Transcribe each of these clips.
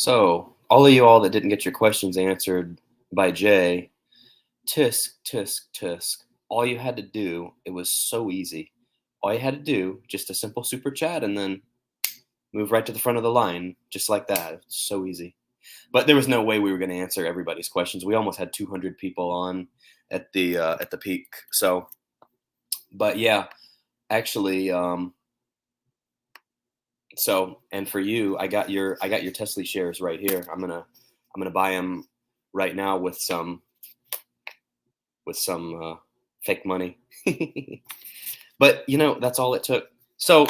So, all of you all that didn't get your questions answered by Jay, tisk, tisk, tisk. All you had to do, it was so easy. All you had to do, just a simple super chat and then move right to the front of the line, just like that. It's so easy. But there was no way we were going to answer everybody's questions. We almost had 200 people on at the peak. So, but yeah, actually, and for you, I got your Tesla shares right here. I'm gonna buy them right now with some fake money. But that's all it took. So,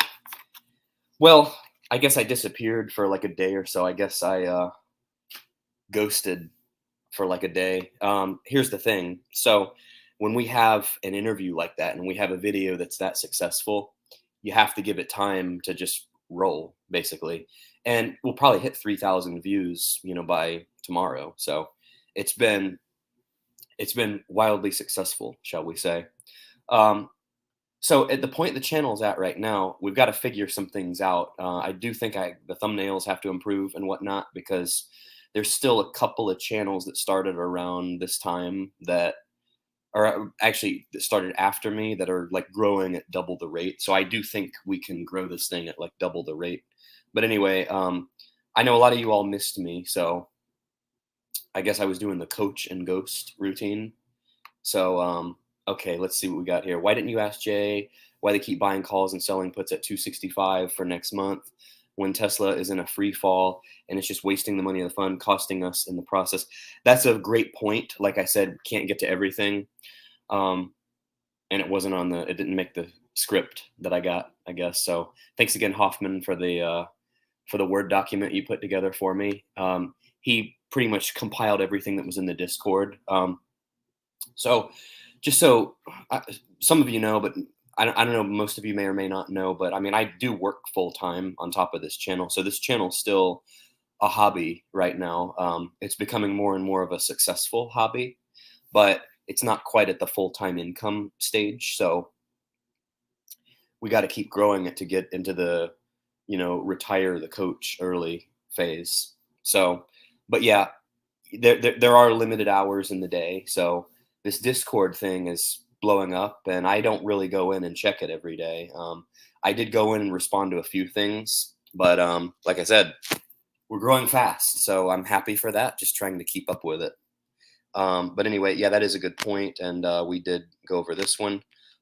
well, I guess I disappeared for like a day or so. I guess I ghosted for like a day. Here's the thing. So when we have an interview like that and we have a video that's that successful, you have to give it time to just roll, basically. And we'll probably hit 3,000 views, by tomorrow. So it's been it's been wildly successful, shall we say. Um, so at the point the channel's at right now, we've got to figure some things out. I do think the thumbnails have to improve and whatnot because there's still a couple of channels that started around this time that are actually that started after me that are like growing at double the rate. So I do think we can grow this thing at like double the rate. But anyway, I know a lot of you all missed me, so I guess I was doing the coach and ghost routine. So, okay, let's see what we got here. Why didn't you ask Jay why they keep buying calls and selling puts at 265 for next month when Tesla is in a free fall and it's just wasting the money of the fund, costing us in the process? That's a great point. Like I said, can't get to everything. Um, and it didn't make the script that I got, I guess. So thanks again, Hoffman, for the Word document you put together for me. He pretty much compiled everything that was in the Discord. So, just so some of you know, but I don't know, most of you may or may not know, but I mean, I do work full time on top of this channel. So, this channel's still a hobby right now. It's becoming more and more of a successful hobby, but it's not quite at the full time income stage. So, we got to keep growing it to get into the, retire the coach early phase. So, but yeah, there are limited hours in the day. So this Discord thing is blowing up, and I don't really go in and check it every day. I did go in and respond to a few things, but like I said, we're growing fast, so I'm happy for that. Just trying to keep up with it. But anyway, yeah, that is a good point, and we did go over this one.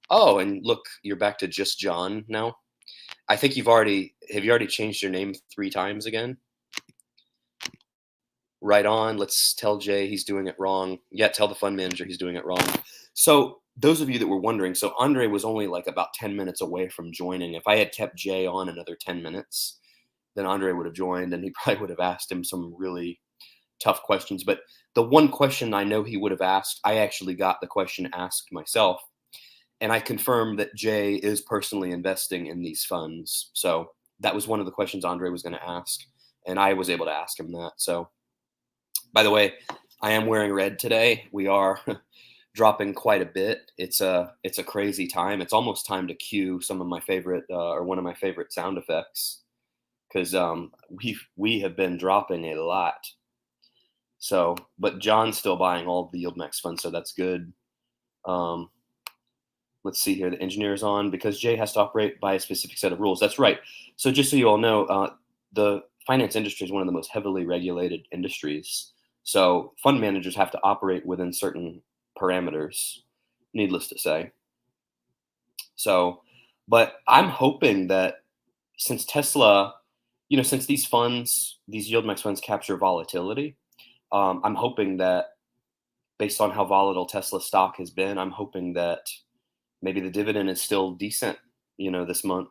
Oh, and look, you're back to just John now. I think have you already changed your name 3 times again? Right on. Let's tell Jay he's doing it wrong. Yeah, tell the fund manager he's doing it wrong. So those of you that were wondering, so Andre was only like about 10 minutes away from joining. If I had kept Jay on another 10 minutes, then Andre would have joined and he probably would have asked him some really tough questions. But the one question I know he would have asked, I actually got the question asked myself. And I confirmed that Jay is personally investing in these funds. So that was one of the questions Andre was going to ask. And I was able to ask him that. So, by the way, I am wearing red today. We are dropping quite a bit. It's a crazy time. It's almost time to cue some of my favorite or one of my favorite sound effects because we have been dropping a lot. So, but John's still buying all of the Yield Max funds, so that's good. Let's see here. The engineer is on because Jay has to operate by a specific set of rules. That's right. So just so you all know, the finance industry is one of the most heavily regulated industries. So fund managers have to operate within certain parameters, needless to say. So, but I'm hoping that since Tesla, since these funds, these yield max funds capture volatility, I'm hoping that based on how volatile Tesla stock has been, I'm hoping that maybe the dividend is still decent, this month.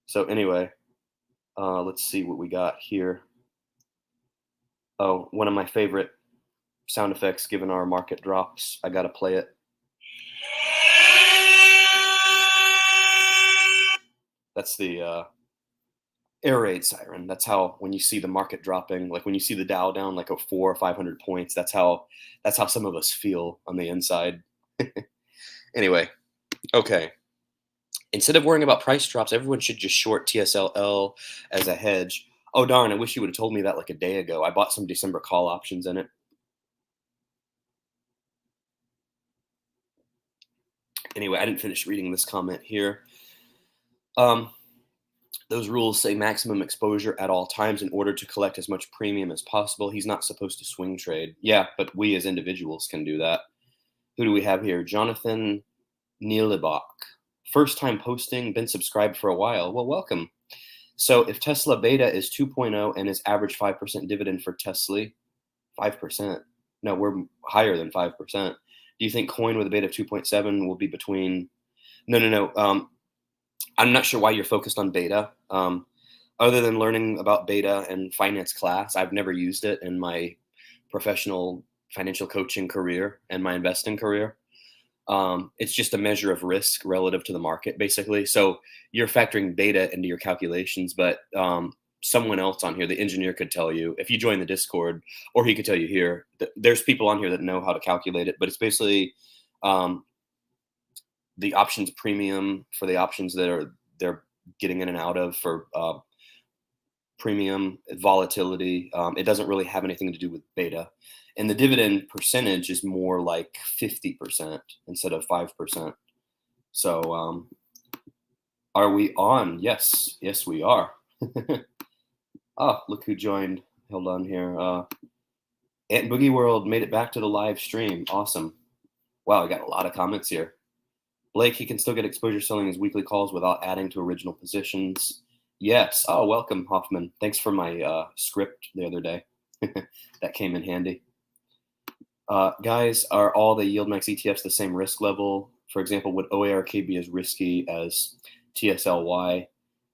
So anyway, let's see what we got here. Oh, one of my favorite sound effects given our market drops. I got to play it. That's the air raid siren. That's how when you see the market dropping, like when you see the Dow down like 400 or 500 points, that's how some of us feel on the inside. Anyway, okay. Instead of worrying about price drops, everyone should just short TSLL as a hedge. Oh, darn, I wish you would have told me that like a day ago. I bought some December call options in it. Anyway, I didn't finish reading this comment here. Um, those rules say maximum exposure at all times in order to collect as much premium as possible. He's not supposed to swing trade. Yeah, but we as individuals can do that. Who do we have here? Jonathan Neilibach. First time posting, been subscribed for a while. Well, welcome. So if Tesla beta is 2.0 and is average 5% dividend for Tesla, 5%. No, we're higher than 5%. Do you think coin with a beta of 2.7 will be between? No, no, no. I'm not sure why you're focused on beta. Other than learning about beta in finance class, I've never used it in my professional financial coaching career and my investing career. It's just a measure of risk relative to the market, basically. So you're factoring beta into your calculations, but someone else on here, the engineer, could tell you if you join the Discord, or he could tell you here. There's people on here that know how to calculate it, but it's basically um, the options premium for the options that they're getting in and out of for premium volatility. It doesn't really have anything to do with beta. And the dividend percentage is more like 50% instead of 5%. So are we on? Yes. Yes, we are. Oh, look who joined. Hold on here. Ant Boogie World made it back to the live stream. Awesome. Wow, I got a lot of comments here. Blake, he can still get exposure selling his weekly calls without adding to original positions. Yes. Oh, welcome, Hoffman. Thanks for my script the other day. That came in handy. Guys, are all the yield max ETFs the same risk level? For example, would OARK be as risky as TSLY?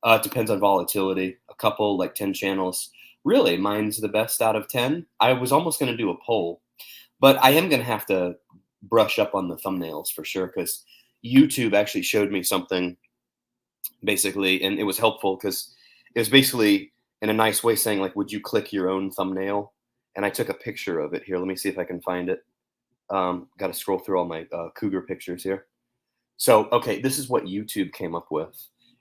It depends on volatility. A couple, like 10 channels. Really, mine's the best out of 10. I was almost going to do a poll, but I am going to have to brush up on the thumbnails for sure, because YouTube actually showed me something basically, and it was helpful because it was basically in a nice way saying, like, would you click your own thumbnail? And I took a picture of it here. Let me see if I can find it. Got to scroll through all my cougar pictures here. So, okay, this is what YouTube came up with.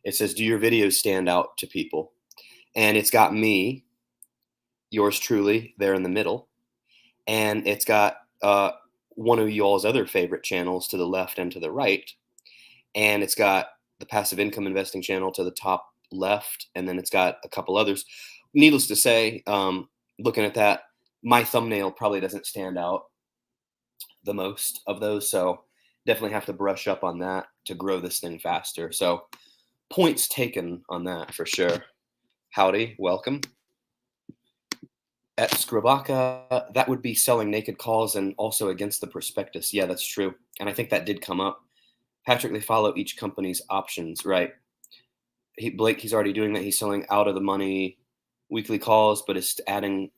It says, do your videos stand out to people? And it's got me, yours truly, there in the middle. And it's got one of y'all's other favorite channels to the left and to the right. And it's got the passive income investing channel to the top left. And then it's got a couple others. Needless to say, looking at that, my thumbnail probably doesn't stand out the most of those. So definitely have to brush up on that to grow this thing faster. So points taken on that for sure. Howdy, welcome. At Scribaka, that would be selling naked calls and also against the prospectus. Yeah, that's true. And I think that did come up. Patrick, they follow each company's options, right? Blake, he's already doing that. He's selling out of the money weekly calls, but is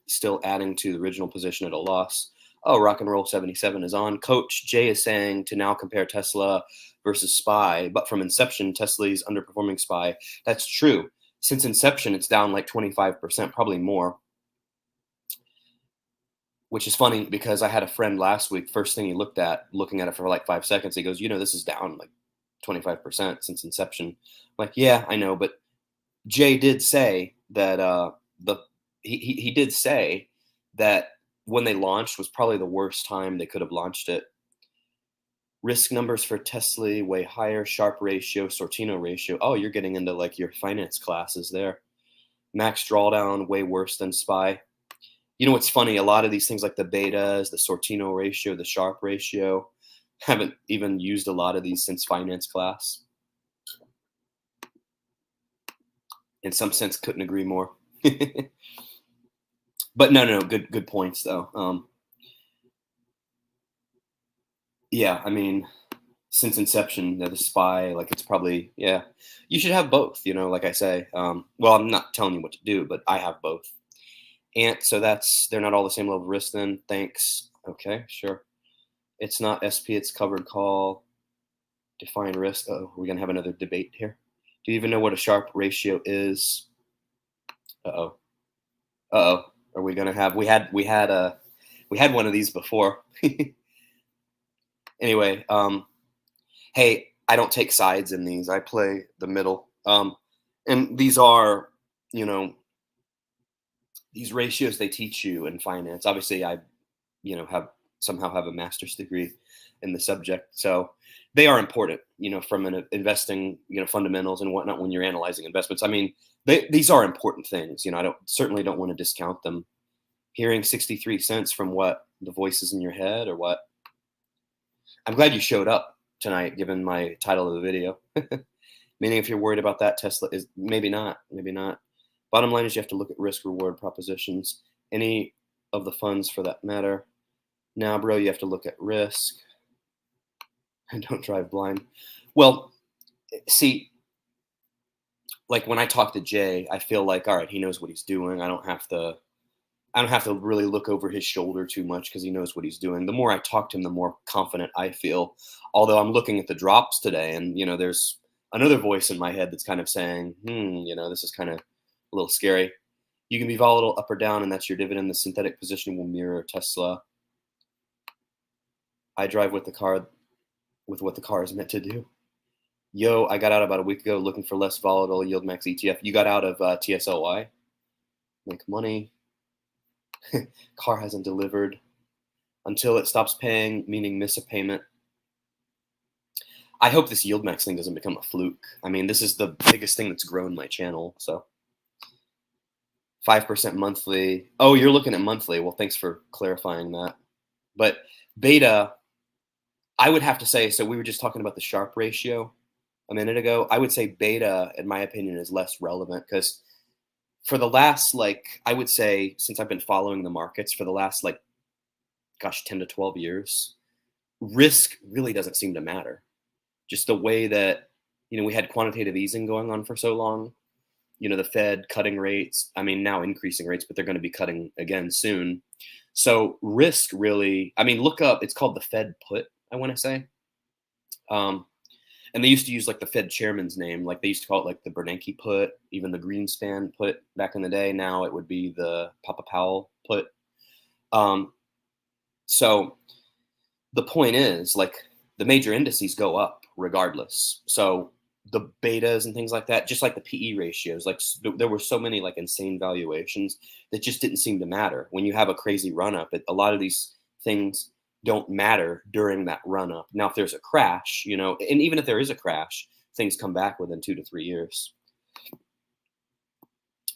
still adding to the original position at a loss. Oh, Rock and Roll 77 is on. Coach Jay is saying to now compare Tesla versus SPY, but from inception, Tesla's underperforming SPY. That's true. Since inception, it's down like 25%, probably more. Which is funny because I had a friend last week, first thing he looking at it for like 5 seconds, he goes, this is down like 25% since inception. I'm like, yeah, I know, but Jay did say that he did say that when they launched was probably the worst time they could have launched it. Risk numbers for Tesla way higher, Sharpe ratio, Sortino ratio. Oh, you're getting into like your finance classes there. Max drawdown way worse than SPY. You know what's funny? A lot of these things like the betas, the Sortino ratio, the Sharpe ratio, haven't even used a lot of these since finance class. In some sense, couldn't agree more. But no, good points though. Yeah, I mean, since inception, the SPY, like it's probably, yeah, you should have both. Like I say. Well, I'm not telling you what to do, but I have both. And so they're not all the same level of risk then. Thanks. Okay, sure. It's not SP, it's covered call. Define risk. Oh, we're gonna have another debate here. Do you even know what a Sharpe ratio is? Uh-oh. Uh-oh. Are we gonna have we had one of these before. Anyway, hey, I don't take sides in these. I play the middle. And these are, these ratios they teach you in finance. Obviously, I, have somehow have a master's degree in the subject, so they are important. From an investing, fundamentals and whatnot when you're analyzing investments. I mean, these are important things. I certainly don't want to discount them. Hearing 63 cents from what, the voices in your head or what? I'm glad you showed up tonight, given my title of the video. Meaning, if you're worried about that, Tesla is maybe not, maybe not. Bottom line is you have to look at risk reward propositions. Any of the funds for that matter. Now, bro, you have to look at risk and don't drive blind. Well, see, like when I talk to Jay, I feel like, all right, he knows what he's doing. I don't have to really look over his shoulder too much because he knows what he's doing. The more I talk to him, the more confident I feel. Although I'm looking at the drops today, and there's another voice in my head that's kind of saying, this is kind of a little scary. You can be volatile up or down, and that's your dividend. The synthetic position will mirror Tesla. I drive with what the car is meant to do. Yo, I got out about a week ago looking for less volatile yield max ETF. You got out of TSLY. Make money. Car hasn't delivered until it stops paying, meaning miss a payment. I hope this yield max thing doesn't become a fluke. I mean, this is the biggest thing that's grown my channel. So 5% monthly. Oh, you're looking at monthly. Well, thanks for clarifying that. But beta, I would have to say, so we were just talking about the Sharpe ratio a minute ago. I would say beta, in my opinion, is less relevant because for the last, I would say, since I've been following the markets for the last, 10 to 12 years, risk really doesn't seem to matter. Just the way that, we had quantitative easing going on for so long, the Fed cutting rates, I mean, now increasing rates, but they're going to be cutting again soon. So risk really, I mean, look up, it's called the Fed put, I want to say. And they used to use the Fed chairman's name, they used to call it the Bernanke put, even the Greenspan put back in the day. Now it would be the Papa Powell put. So the point is, the major indices go up regardless. So the betas and things like that, just like the PE ratios, there were so many insane valuations that just didn't seem to matter. When you have a crazy run up, a lot of these things don't matter during that run up. Now, if there's a crash, and even if there is a crash, things come back within 2 to 3 years.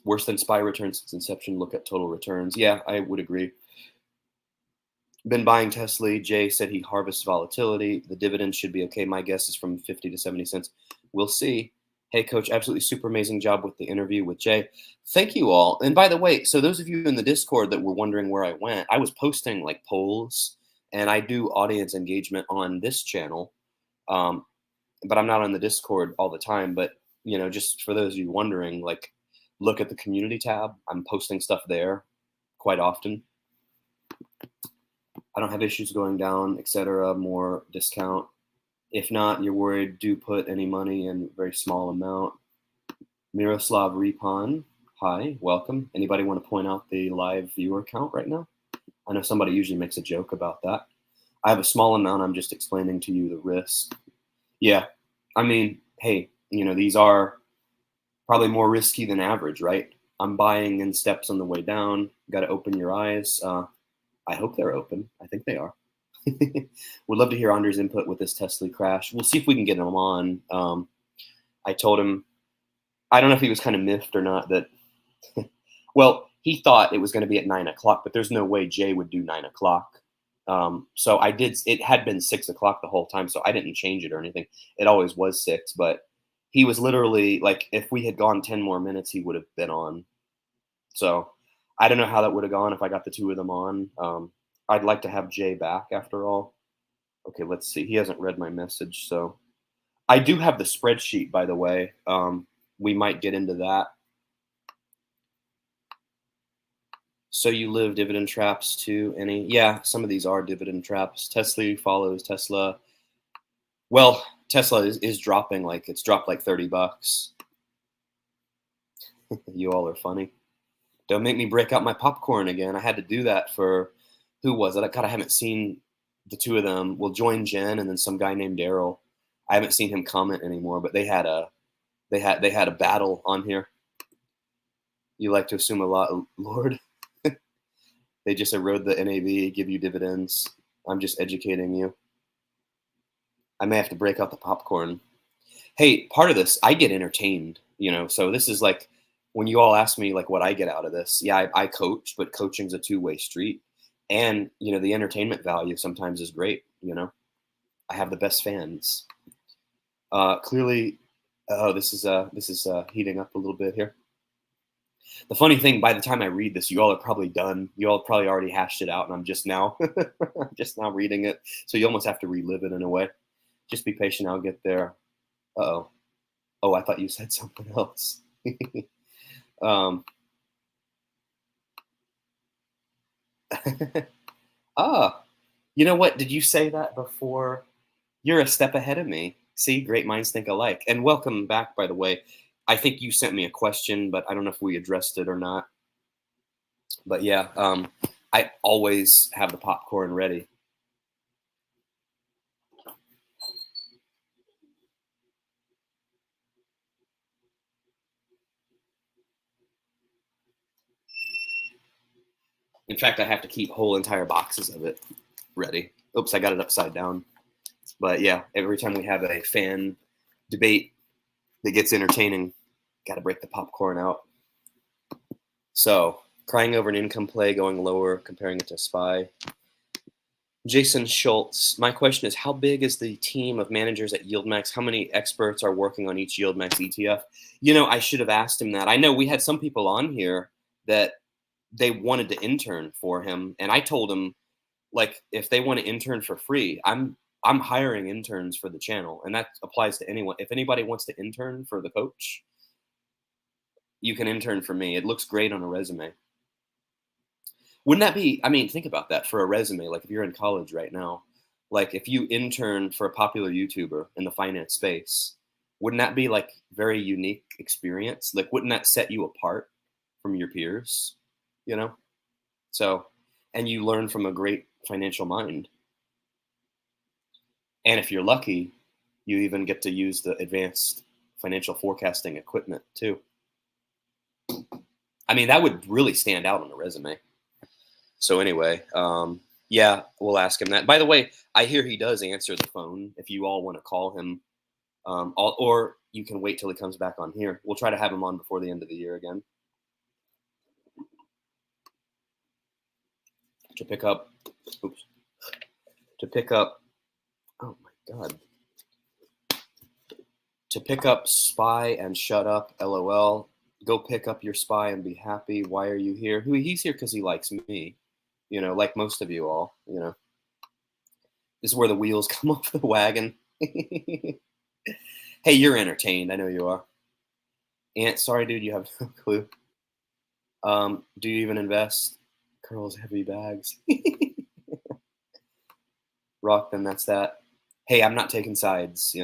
Worse than SPY returns since inception. Look at total returns. Yeah, I would agree. Been buying Tesla. Jay said he harvests volatility. The dividend should be okay. My guess is from 50 to 70 cents. We'll see. Hey, Coach, absolutely super amazing job with the interview with Jay. Thank you all. And by the way, so those of you in the Discord that were wondering where I went, I was posting polls, and I do audience engagement on this channel, but I'm not on the Discord all the time. But, just for those of you wondering, look at the community tab. I'm posting stuff there quite often. I don't have issues going down, etc. More discount. If not, you're worried, do put any money in a very small amount. Miroslav Repon, hi, welcome. Anybody want to point out the live viewer count right now? I know somebody usually makes a joke about that. I have a small amount. I'm just explaining to you the risk. Yeah, I mean, hey, these are probably more risky than average, right? I'm buying in steps on the way down. Got to open your eyes. I hope they're open. I think they are. Would love to hear Andre's input with this Tesla crash. We'll see if we can get him on. I told him, I don't know if he was kind of miffed or not that, well, he thought it was going to be at 9 o'clock, but there's no way Jay would do 9 o'clock. So I did, it had been 6 o'clock the whole time, so I didn't change it or anything. It always was 6, but he was literally if we had gone 10 more minutes, he would have been on. So I don't know how that would have gone if I got the two of them on. I'd like to have Jay back after all. Okay, let's see. He hasn't read my message, so I do have the spreadsheet, by the way. We might get into that. So you live dividend traps too? Any? Yeah, some of these are dividend traps. Tesla follows Tesla. Well, Tesla is dropping it's dropped $30. You all are funny. Don't make me break out my popcorn again. I had to do that for, who was it? I haven't seen the two of them. Well, Join Jen and then some guy named Daryl. I haven't seen him comment anymore, but they had a battle on here. You like to assume a lot, Lord. They just erode the NAV, give you dividends. I'm just educating you. I may have to break out the popcorn. Hey, part of this, I get entertained, so this is like when you all ask me like what I get out of this. Yeah, I coach, but coaching's a two-way street. And, the entertainment value sometimes is great. I have the best fans. Clearly, oh, this is heating up a little bit here. The funny thing, by the time I read this, you all are probably done. You all probably already hashed it out, and I'm just now, just now reading it. So you almost have to relive it in a way. Just be patient. I'll get there. Uh-oh. Oh, I thought you said something else. um, ah, you know what? Did you say that before? You're a step ahead of me. See, great minds think alike. And welcome back, by the way. I think you sent me a question, but I don't know if we addressed it or not. But yeah, I always have the popcorn ready. In fact, I have to keep whole entire boxes of it ready. Oops, I got it upside down. But yeah, every time we have a fan debate that gets entertaining, got to break the popcorn out. So, crying over an income play going lower, comparing it to SPY. Jason Schultz, my question is, how big is the team of managers at YieldMax? How many experts are working on each YieldMax ETF? I should have asked him that. I know we had some people on here that they wanted to intern for him, and I told him, like, if they want to intern for free, I'm hiring interns for the channel, and that applies to anyone. If anybody wants to intern for the coach, you can intern for me. It looks great on a resume. Wouldn't that be, I mean, think about that for a resume. Like if you're in college right now, like if you intern for a popular YouTuber in the finance space, wouldn't that be like very unique experience? Like, wouldn't that set you apart from your peers? You know? So, and you learn from a great financial mind. And if you're lucky, you even get to use the advanced financial forecasting equipment too. I mean, that would really stand out on a resume. So anyway, yeah, we'll ask him that. By the way, I hear he does answer the phone. If you all want to call him, or you can wait till he comes back on here. We'll try to have him on before the end of the year again. To pick up, oops, to pick up, oh my God. To pick up SPY and shut up, LOL. Go pick up your SPY and be happy. Why are you here? He's here because he likes me, like most of you all, This is where the wheels come off the wagon. Hey, you're entertained. I know you are. Aunt, sorry, dude, you have no clue. Do you even invest? Curls heavy bags. Rock them, that's that. Hey, I'm not taking sides,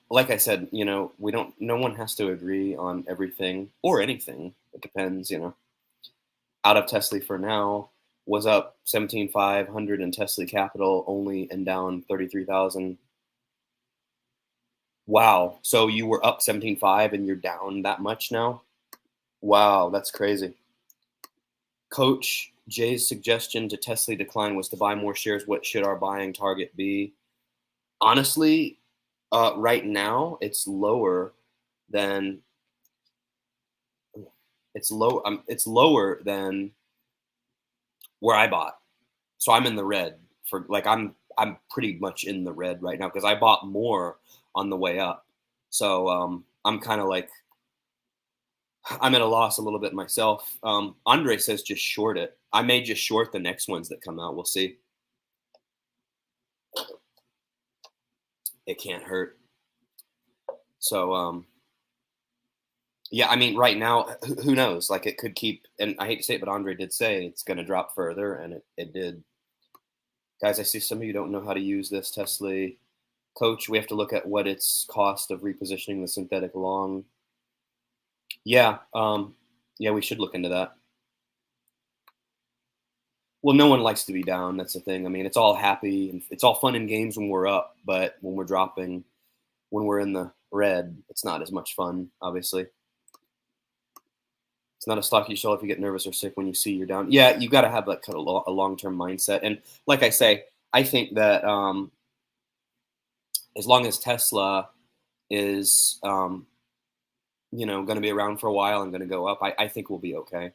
Like I said, we don't, no one has to agree on everything or anything. It depends, Out of Tesla for now was up 17,500 in Tesla Capital only and down 33,000. Wow. So you were up 17.5 and you're down that much now? Wow, that's crazy. Coach Jay's suggestion to Tesla decline was to buy more shares. What should our buying target be? Honestly, right now it's lower than it's lower than where I bought. So I'm in the red for like I'm pretty much in the red right now because I bought more on the way up. So I'm kind of like I'm at a loss a little bit myself. Andre says just short it. I may just short the next ones that come out. We'll see. It can't hurt. So yeah, I mean, right now, who knows? Like, it could keep, and I hate to say it, but Andre did say it's going to drop further, and it did. Guys, I see some of you don't know how to use this Tesla. Coach, we have to look at what its cost of repositioning the synthetic long. Yeah, yeah, we should look into that. Well, no one likes to be down. That's the thing. I mean, it's all happy and it's all fun and games when we're up, but when we're dropping, when we're in the red, it's not as much fun, obviously. It's not a stock you sell if you get nervous or sick when you see you're down. Yeah, you got to have kind of a long-term mindset. And like I say, I think that as long as Tesla is, going to be around for a while and going to go up, I think we'll be okay.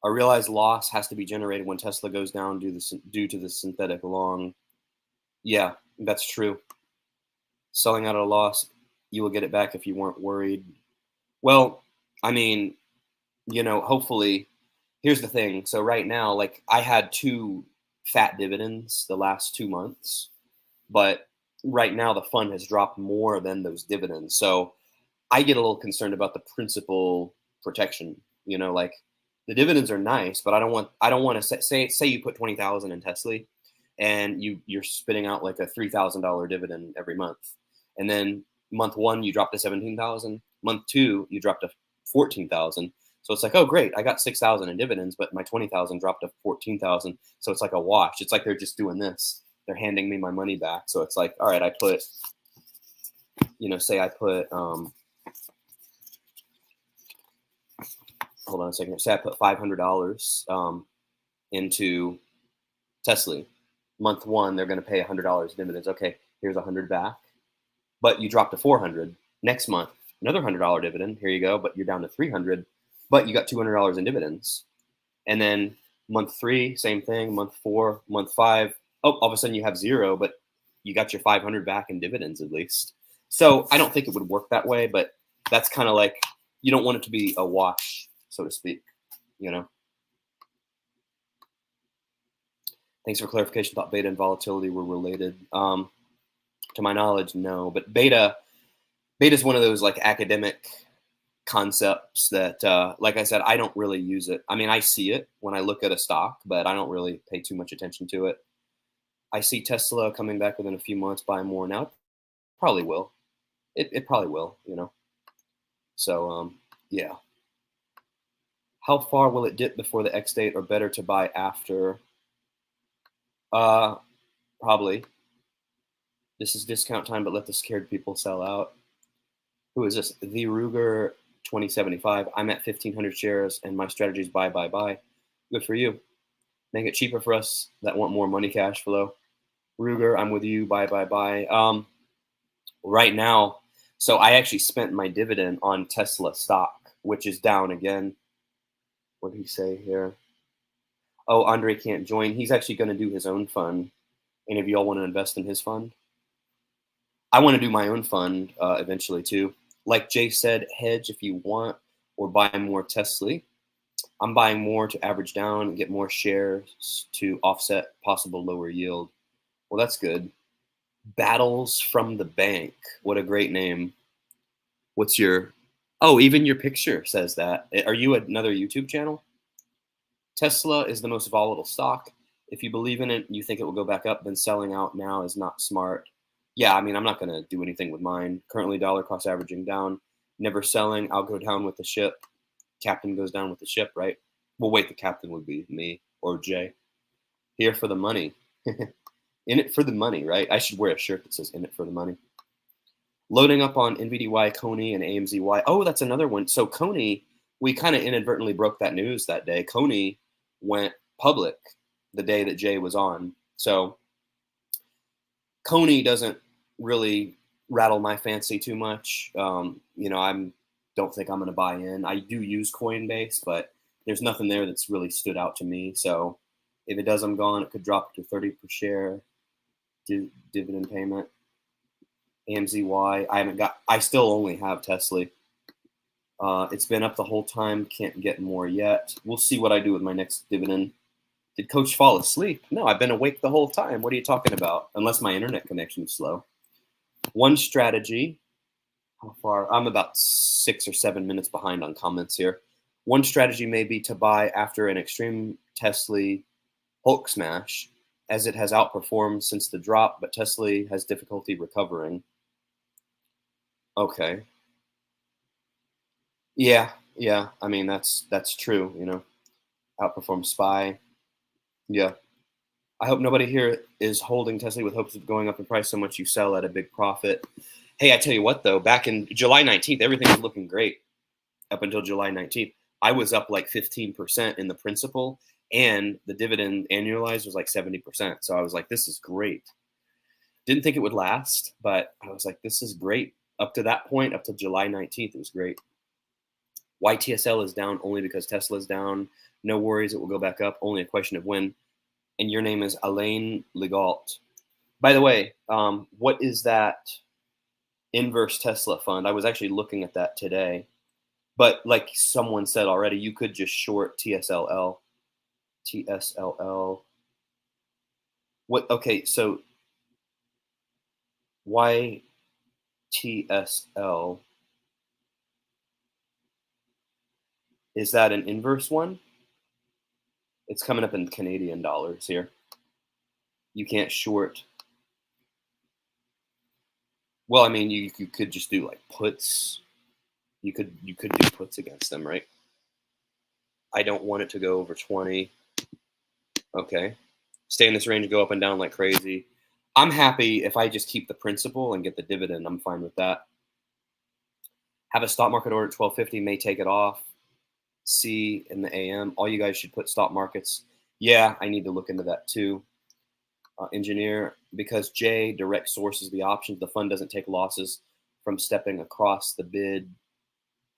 A realized loss has to be generated when Tesla goes down due to the synthetic long. Yeah, that's true. Selling out at a loss, you will get it back if you weren't worried. Well, I mean, hopefully, here's the thing. So right now, like I had two fat dividends the last 2 months, but right now the fund has dropped more than those dividends. So I get a little concerned about the principal protection. Like the dividends are nice, but I don't want to say you put 20,000 in Tesla, and you're spitting out like a $3,000 dividend every month, and then month one you drop to 17,000, month two you drop to 14,000. So it's like, oh great, I got 6,000 in dividends, but my 20,000 dropped to 14,000. So it's like a wash. It's like they're just doing this. They're handing me my money back. So it's like, all right, I put, say I put hold on a second. Say I put $500 into Tesla. Month one, they're going to pay $100 dividends. Okay, here's 100 back, but you drop to 400. Next month, another $100 dividend. Here you go, but you're down to 300, but you got $200 in dividends. And then month three, same thing. Month four, month five, oh, all of a sudden you have zero, but you got your 500 back in dividends at least. So I don't think it would work that way, but that's kind of like, you don't want it to be a wash, so to speak, Thanks for clarification. Thought beta and volatility were related. To my knowledge, no. But beta is one of those like academic concepts that, like I said, I don't really use it. I mean, I see it when I look at a stock, but I don't really pay too much attention to it. I see Tesla coming back within a few months, buy more now. It probably will. It probably will, So, yeah. How far will it dip before the X date, or better to buy after? Probably. This is discount time, but let the scared people sell out. Who is this? The Ruger 2075. I'm at 1,500 shares, and my strategy is buy, buy, buy. Good for you. Make it cheaper for us that want more money cash flow. Ruger, I'm with you. Buy, buy, buy. Right now, so I actually spent my dividend on Tesla stock, which is down again. What did he say here? Oh, Andre can't join. He's actually going to do his own fund. Any of y'all want to invest in his fund? I want to do my own fund eventually too. Like Jay said, hedge if you want, or buy more Tesla. I'm buying more to average down and get more shares to offset possible lower yield. Well, that's good. Battles from the Bank. What a great name. What's your... Oh, even your picture says that. Are you another YouTube channel? Tesla is the most volatile stock. If you believe in it, you think it will go back up, then selling out now is not smart. Yeah, I mean, I'm not going to do anything with mine. Currently, dollar cost averaging down. Never selling. I'll go down with the ship. Captain goes down with the ship, right? Well, wait, the captain would be me or Jay. Here for the money. In it for the money, right? I should wear a shirt that says in it for the money. Loading up on NVDY, Coney, and AMZY. Oh, that's another one. So Coney, we kind of inadvertently broke that news that day. Coney went public the day that Jay was on. So Coney doesn't really rattle my fancy too much. I don't think I'm going to buy in. I do use Coinbase, but there's nothing there that's really stood out to me. So if it does, I'm gone. It could drop to 30 per share dividend payment. AMZY, I still only have Tesla. It's been up the whole time. Can't get more yet. We'll see what I do with my next dividend. Did Coach fall asleep? No, I've been awake the whole time. What are you talking about? Unless my internet connection is slow. One strategy. How far? I'm about 6 or 7 minutes behind on comments here. One strategy may be to buy after an extreme Tesla Hulk smash, as it has outperformed since the drop, but Tesla has difficulty recovering. Okay. Yeah. I mean, that's true. Outperform SPY. Yeah. I hope nobody here is holding Tesla with hopes of going up in price so much you sell at a big profit. Hey, I tell you what though, back in July 19th, everything was looking great up until July 19th. I was up like 15% in the principal, and the dividend annualized was like 70%. So I was like, this is great. Didn't think it would last, but I was like, this is great. Up to that point, up to July 19th, it was great. YTSL is down only because Tesla is down. No worries, it will go back up. Only a question of when. And your name is Alain Legault. By the way, what is that inverse Tesla fund? I was actually looking at that today. But like someone said already, you could just short TSLL. TSLL. What? Okay, so YTSL, is that an inverse one? It's coming up in Canadian dollars here. You can't short. Well, I mean, you could just do like puts. You could do puts against them, right? I don't want it to go over 20. Okay. Stay in this range, go up and down like crazy. I'm happy if I just keep the principal and get the dividend. I'm fine with that. Have a stop market order at 1250, may take it off. C in the AM. All you guys should put stop markets. Yeah, I need to look into that too. Engineer, because J direct sources the options. The fund doesn't take losses from stepping across the bid.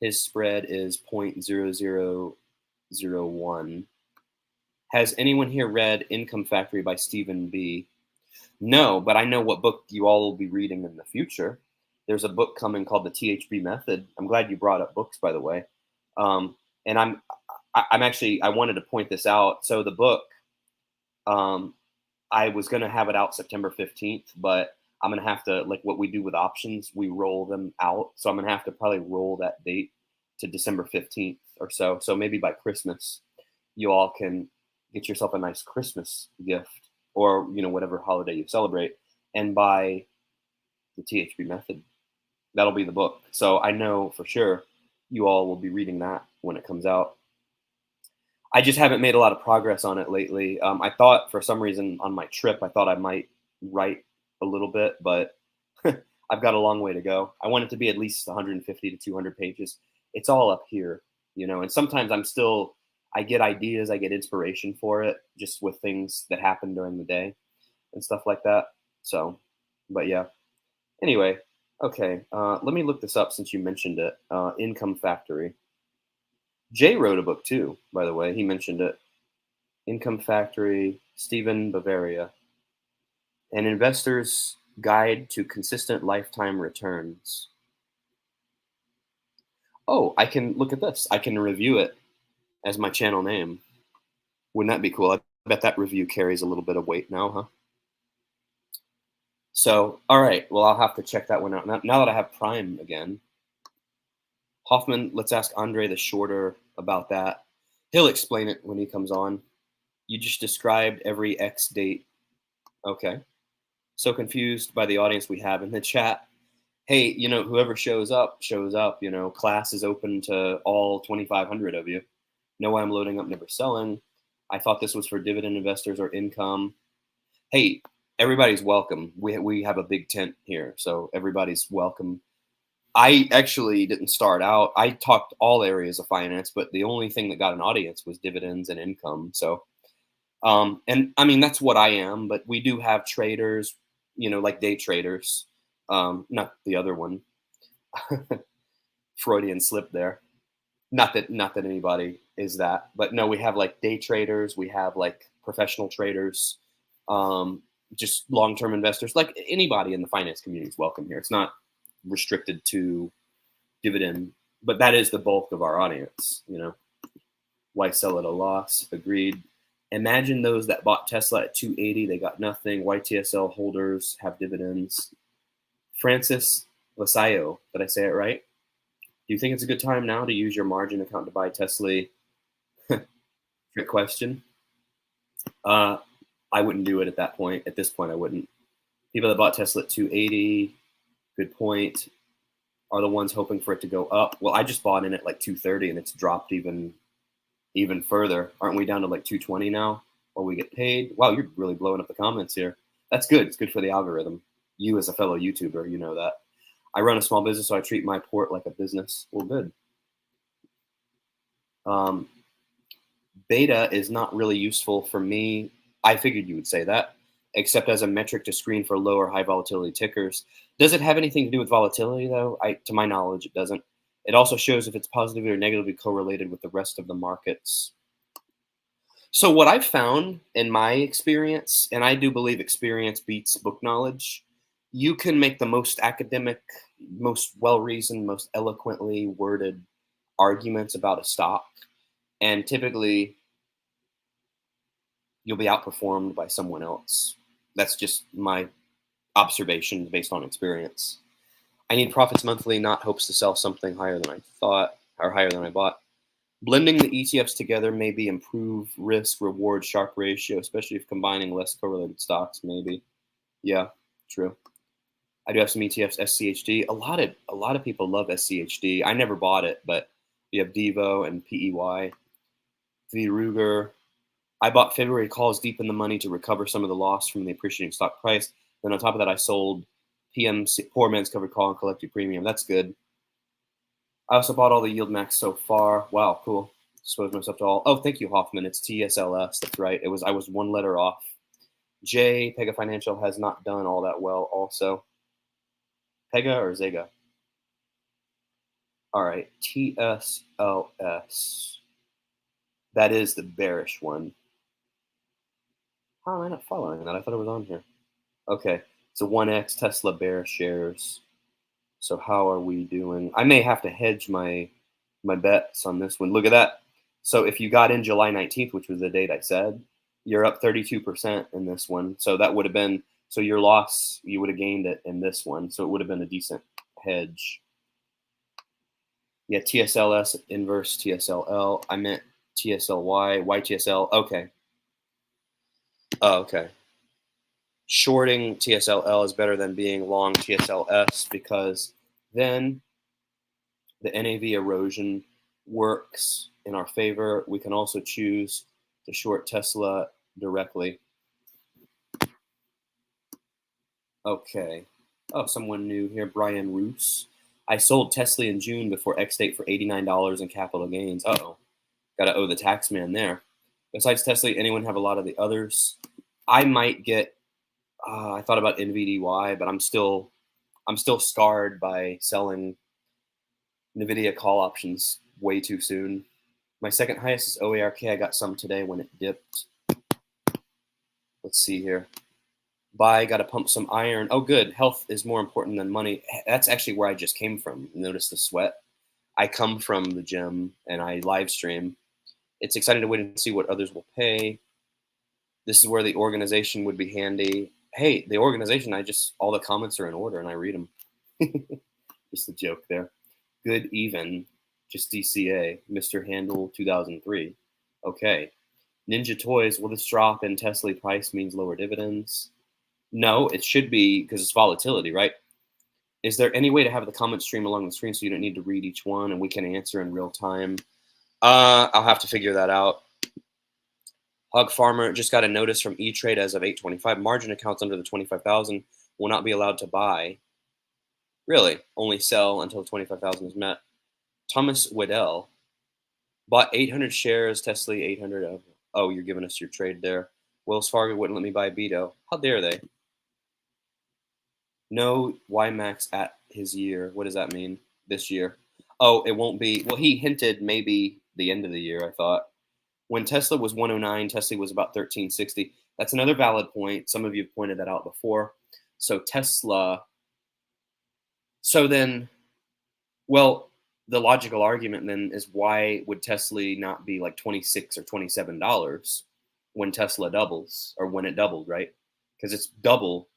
His spread is 0.0001. Has anyone here read Income Factory by Stephen B? No, but I know what book you all will be reading in the future. There's a book coming called The THB Method. I'm glad you brought up books, by the way. And I'm actually, I wanted to point this out. So the book, I was going to have it out September 15th, but I'm going to have to, like what we do with options, we roll them out. So I'm going to have to probably roll that date to December 15th or so. So maybe by Christmas, you all can get yourself a nice Christmas gift, or, you know, whatever holiday you celebrate, and buy the THB Method. That'll be the book. So I know for sure you all will be reading that when it comes out. I just haven't made a lot of progress on it lately. I thought for some reason on my trip, I thought I might write a little bit, but I've got a long way to go. I want it to be at least 150 to 200 pages. It's all up here, you know, and sometimes I get ideas, I get inspiration for it just with things that happen during the day and stuff like that. So, but yeah. Anyway, okay, let me look this up since you mentioned it. Income Factory. Jay wrote a book too, by the way. He mentioned it. Income Factory, Stephen Bavaria. An Investor's Guide to Consistent Lifetime Returns. Oh, I can look at this. I can review it as my channel name. Wouldn't that be cool? I bet that review carries a little bit of weight now, huh? So, all right. Well, I'll have to check that one out. Now that I have Prime again. Hoffman, let's ask Andre the Shorter about that. He'll explain it when he comes on. You just described every X date. Okay. So confused by the audience we have in the chat. Hey, you know, whoever shows up, you know, class is open to all 2,500 of you. No, I'm loading up, never selling. I thought this was for dividend investors or income. Hey, everybody's welcome. We have a big tent here, so everybody's welcome. I actually didn't start out. I talked all areas of finance, but the only thing that got an audience was dividends and income. So, and I mean, that's what I am, but we do have traders, you know, like day traders, not the other one. Freudian slip there. Not that anybody is that, but no, we have like day traders. We have like professional traders, just long-term investors, like anybody in the finance community is welcome here. It's not restricted to dividend, but that is the bulk of our audience, you know. Why sell at a loss? Agreed. Imagine those that bought Tesla at 280, they got nothing. YTSL holders have dividends. Francis Lasayo, did I say it right? Do you think it's a good time now to use your margin account to buy Tesla? Trick question. I wouldn't do it at that point. At this point, I wouldn't. People that bought Tesla at 280, good point, are the ones hoping for it to go up. Well, I just bought in at like 230 and it's dropped even further. Aren't we down to like 220 now while we get paid? Wow, you're really blowing up the comments here. That's good. It's good for the algorithm. You as a fellow YouTuber, you know that. I run a small business, so I treat my port like a business. Well, good. Um, Beta is not really useful for me. I figured you would say that, except as a metric to screen for low or high volatility tickers. Does it have anything to do with volatility, though? To my knowledge, it doesn't. It also shows if it's positively or negatively correlated with the rest of the markets. So what I've found in my experience, and I do believe experience beats book knowledge, you can make the most academic, most well-reasoned, most eloquently worded arguments about a stock, and typically you'll be outperformed by someone else. That's just my observation based on experience. I need profits monthly, not hopes to sell something higher than I thought or higher than I bought. Blending the ETFs together maybe improve risk reward Sharpe ratio, especially if combining less correlated stocks. Maybe, yeah, true. I do have some ETFs, SCHD. A lot of people love SCHD. I never bought it, but you have Devo and PEY. V Ruger. I bought February calls deep in the money to recover some of the loss from the appreciating stock price. Then on top of that, I sold PMC, Poor Man's Covered Call and collected premium. That's good. I also bought all the yield max so far. Wow, cool. Exposed myself to all. Oh, thank you, Hoffman. It's TSLS. That's right. I was one letter off. J, Pega Financial has not done all that well also. Pega or Zega? All right, TSLS. That is the bearish one. How am I not following that? I thought it was on here. Okay, so 1X Tesla bear shares. So how are we doing? I may have to hedge my bets on this one. Look at that. So if you got in July 19th, which was the date I said, you're up 32% in this one. So that would have been, so your loss, you would have gained it in this one. So it would have been a decent hedge. Yeah, TSLS inverse TSLL. I meant TSLY, YTSL. Okay. Oh, okay. Shorting TSLL is better than being long TSLS because then the NAV erosion works in our favor. We can also choose to short Tesla directly. Okay. Oh, someone new here, Brian Roos. I sold Tesla in June before X date for $89 in capital gains. Uh-oh. Gotta owe the tax man there. Besides Tesla, anyone have a lot of the others? I might get, I thought about NVDY, but I'm still scarred by selling NVIDIA call options way too soon. My second highest is OARK. I got some today when it dipped. Let's see here. Buy, got to pump some iron. Oh, good. Health is more important than money. That's actually where I just came from. Notice the sweat. I come from the gym and I live stream. It's exciting to wait and see what others will pay. This is where the organization would be handy. Hey, the organization, all the comments are in order and I read them. Just a joke there. Good even, just DCA, Mr. Handle 2003. Okay. Ninja Toys, will this drop in Tesla price means lower dividends? No, it should be because it's volatility, right? Is there any way to have the comment stream along the screen so you don't need to read each one and we can answer in real time? I'll have to figure that out. Hog Farmer just got a notice from E-Trade as of 8/25. Margin accounts under the 25,000 will not be allowed to buy. Really, only sell until 25,000 is met. Thomas Waddell bought 800 shares, Tesla 800 of. Oh, you're giving us your trade there. Wells Fargo wouldn't let me buy Beto. How dare they? No YMAX at his year. What does that mean? This year? Oh, it won't be. Well, he hinted maybe the end of the year, I thought. When Tesla was 109, Tesla was about 1360. That's another valid point. Some of you have pointed that out before. So Tesla. So then, well, the logical argument then is why would Tesla not be like $26 or $27 when Tesla doubles or when it doubled, right? Because it's double.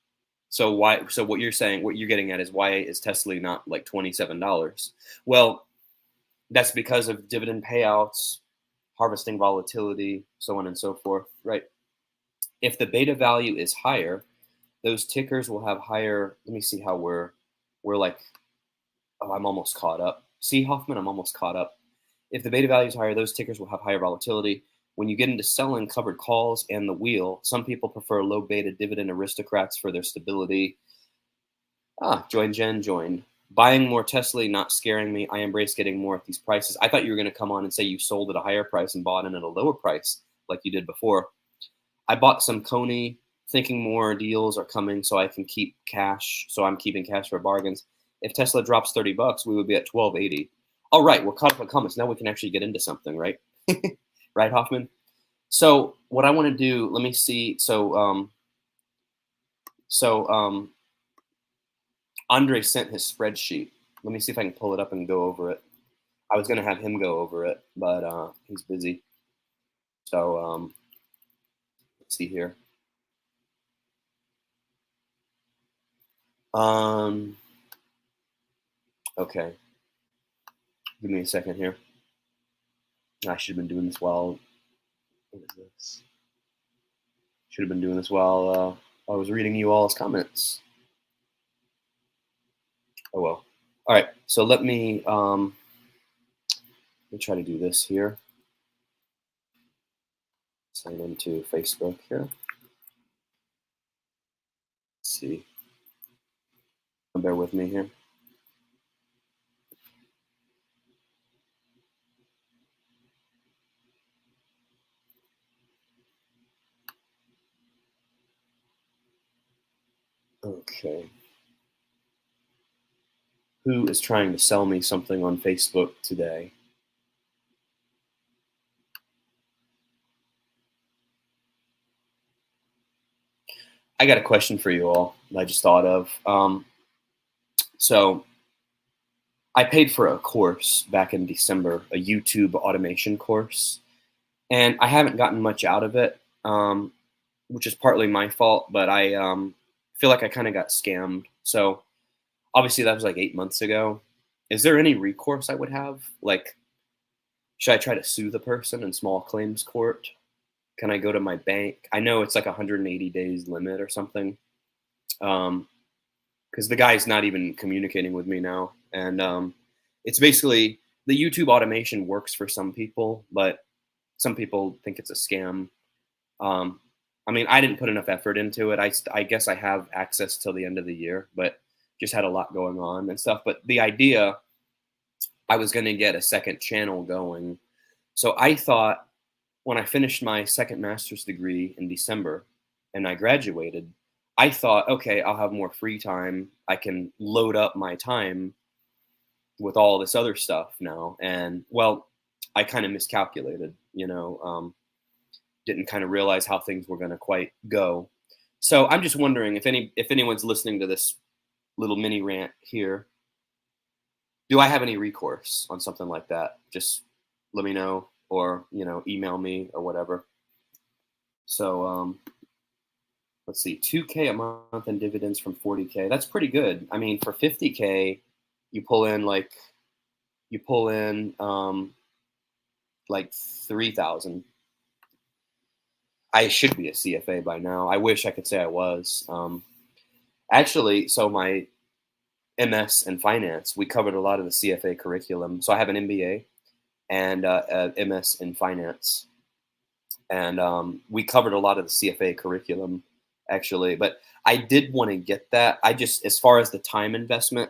So why? So what you're saying, what you're getting at is why is Tesla not like $27? Well, that's because of dividend payouts, harvesting volatility, so on and so forth, right? If the beta value is higher, those tickers will have higher. Let me see how we're like. Oh, I'm almost caught up. See, Hoffman, I'm almost caught up. If the beta value is higher, those tickers will have higher volatility. When you get into selling covered calls and the wheel, some people prefer low beta dividend aristocrats for their stability. Join Jen joined. Buying more Tesla, not scaring me. I embrace getting more at these prices. I thought you were going to come on and say you sold at a higher price and bought in at a lower price like you did before. I bought some Coney thinking more deals are coming so I can keep cash. So I'm keeping cash for bargains. If Tesla drops $30, we would be at 1280. All right, we're caught up on comments. Now we can actually get into something, right? Right, Hoffman? So what I want to do, let me see. Andre sent his spreadsheet. Let me see if I can pull it up and go over it. I was gonna have him go over it, but he's busy. So let's see here. Okay. Give me a second here. I should have been doing this while. What is this? Should have been doing this while I was reading you all's comments. Oh well. All right. So let me try to do this here. Sign into Facebook here. Let's see. Bear with me here. Okay. Who is trying to sell me something on Facebook today? I got a question for you all that I just thought of. So I paid for a course back in December, a YouTube automation course, and I haven't gotten much out of it, which is partly my fault, but I feel like I kind of got scammed. So obviously that was like 8 months ago. Is there any recourse I would have? Like, should I try to sue the person in small claims court? Can I go to my bank? I know it's like 180 days limit or something. Because the guy's not even communicating with me now. And it's basically the YouTube automation works for some people, but some people think it's a scam. I mean, I didn't put enough effort into it. I guess I have access till the end of the year, but just had a lot going on and stuff. But the idea, I was going to get a second channel going. So I thought when I finished my second master's degree in December and I graduated, I thought, okay, I'll have more free time. I can load up my time with all this other stuff now. And well, I kind of miscalculated, didn't kind of realize how things were going to quite go. So I'm just wondering if anyone's listening to this little mini rant here, do I have any recourse on something like that? Just let me know, or email me or whatever. So let's see, 2K a month in dividends from 40K. That's pretty good. I mean, for 50K, you pull in like 3,000. I should be a CFA by now. I wish I could say I was. Actually, so my MS in finance, we covered a lot of the CFA curriculum. So I have an MBA and a MS in finance, and we covered a lot of the CFA curriculum actually. But I did want to get that. I just, as far as the time investment,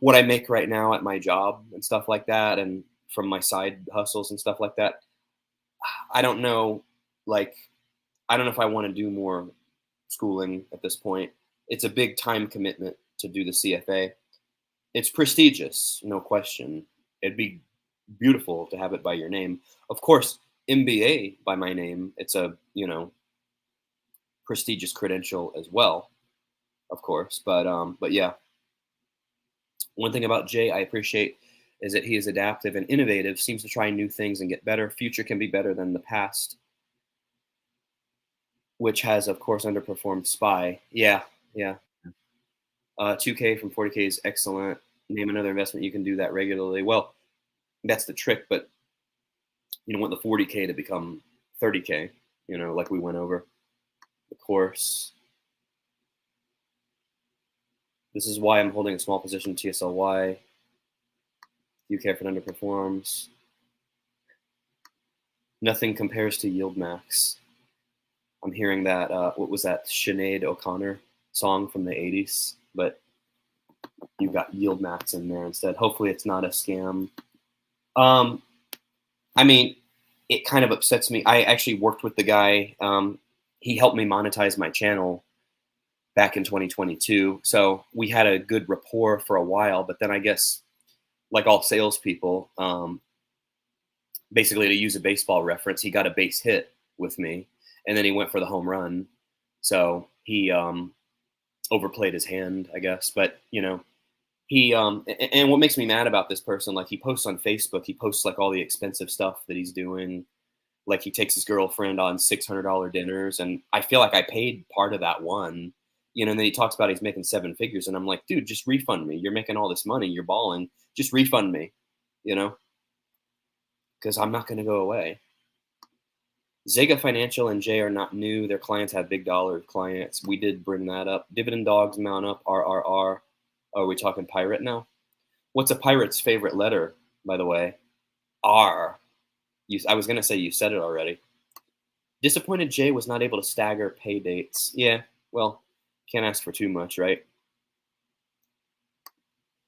what I make right now at my job and stuff like that, and from my side hustles and stuff like that, I don't know. Like, I don't know if I want to do more schooling at this point. It's a big time commitment to do the CFA. It's prestigious, no question. It'd be beautiful to have it by your name. Of course, MBA by my name. It's a, prestigious credential as well, of course. But yeah. One thing about Jay I appreciate is that he is adaptive and innovative, seems to try new things and get better. Future can be better than the past, which has, of course, underperformed Spy. Yeah, yeah. 2K from 40K is excellent. Name another investment you can do that regularly. Well, that's the trick, but you don't want the 40K to become 30K, like we went over the course. This is why I'm holding a small position in TSLY. UK if it underperforms. Nothing compares to Yield Max. I'm hearing that, what was that, Sinead O'Connor song from the 80s? But You got yield max in there instead. Hopefully it's not a scam. Um, I mean, it kind of upsets me. I actually worked with the guy. He helped me monetize my channel back in 2022. So we had a good rapport for a while, but then I guess, like all salespeople, basically to use a baseball reference, he got a base hit with me, and then he went for the home run. So he overplayed his hand, I guess. But and what makes me mad about this person, like he posts on Facebook, he posts like all the expensive stuff that he's doing. Like he takes his girlfriend on $600 dinners, and I feel like I paid part of that one. And then he talks about he's making seven figures, and I'm like, dude, just refund me. You're making all this money, you're balling. Just refund me, you know, because I'm not going to go away. Zega Financial and Jay are not new. Their clients have big dollar clients. We did bring that up. Dividend dogs mount up. RRR. Oh, are we talking pirate now? What's a pirate's favorite letter, by the way? R. I was going to say you said it already. Disappointed Jay was not able to stagger pay dates. Yeah, well, can't ask for too much, right?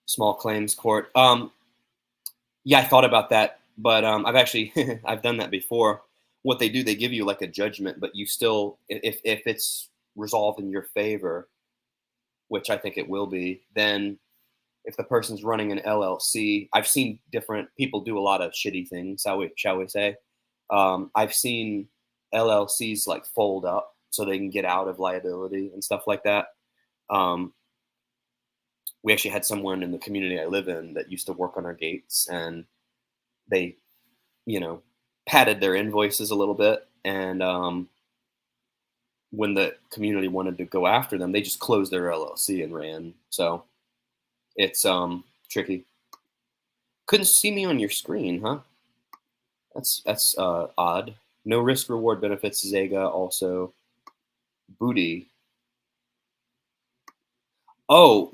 Small claims court. Yeah, I thought about that, but I've actually I've done that before. What they do, they give you like a judgment, but you still, if it's resolved in your favor, which I think it will be, then if the person's running an LLC, I've seen different people do a lot of shitty things, shall we say. I've seen LLCs like fold up so they can get out of liability and stuff like that. We actually had someone in the community I live in that used to work on our gates, and they, padded their invoices a little bit. And when the community wanted to go after them, they just closed their LLC and ran. So it's tricky. Couldn't see me on your screen, huh? That's odd. No risk reward benefits. Zega also. Booty. Oh,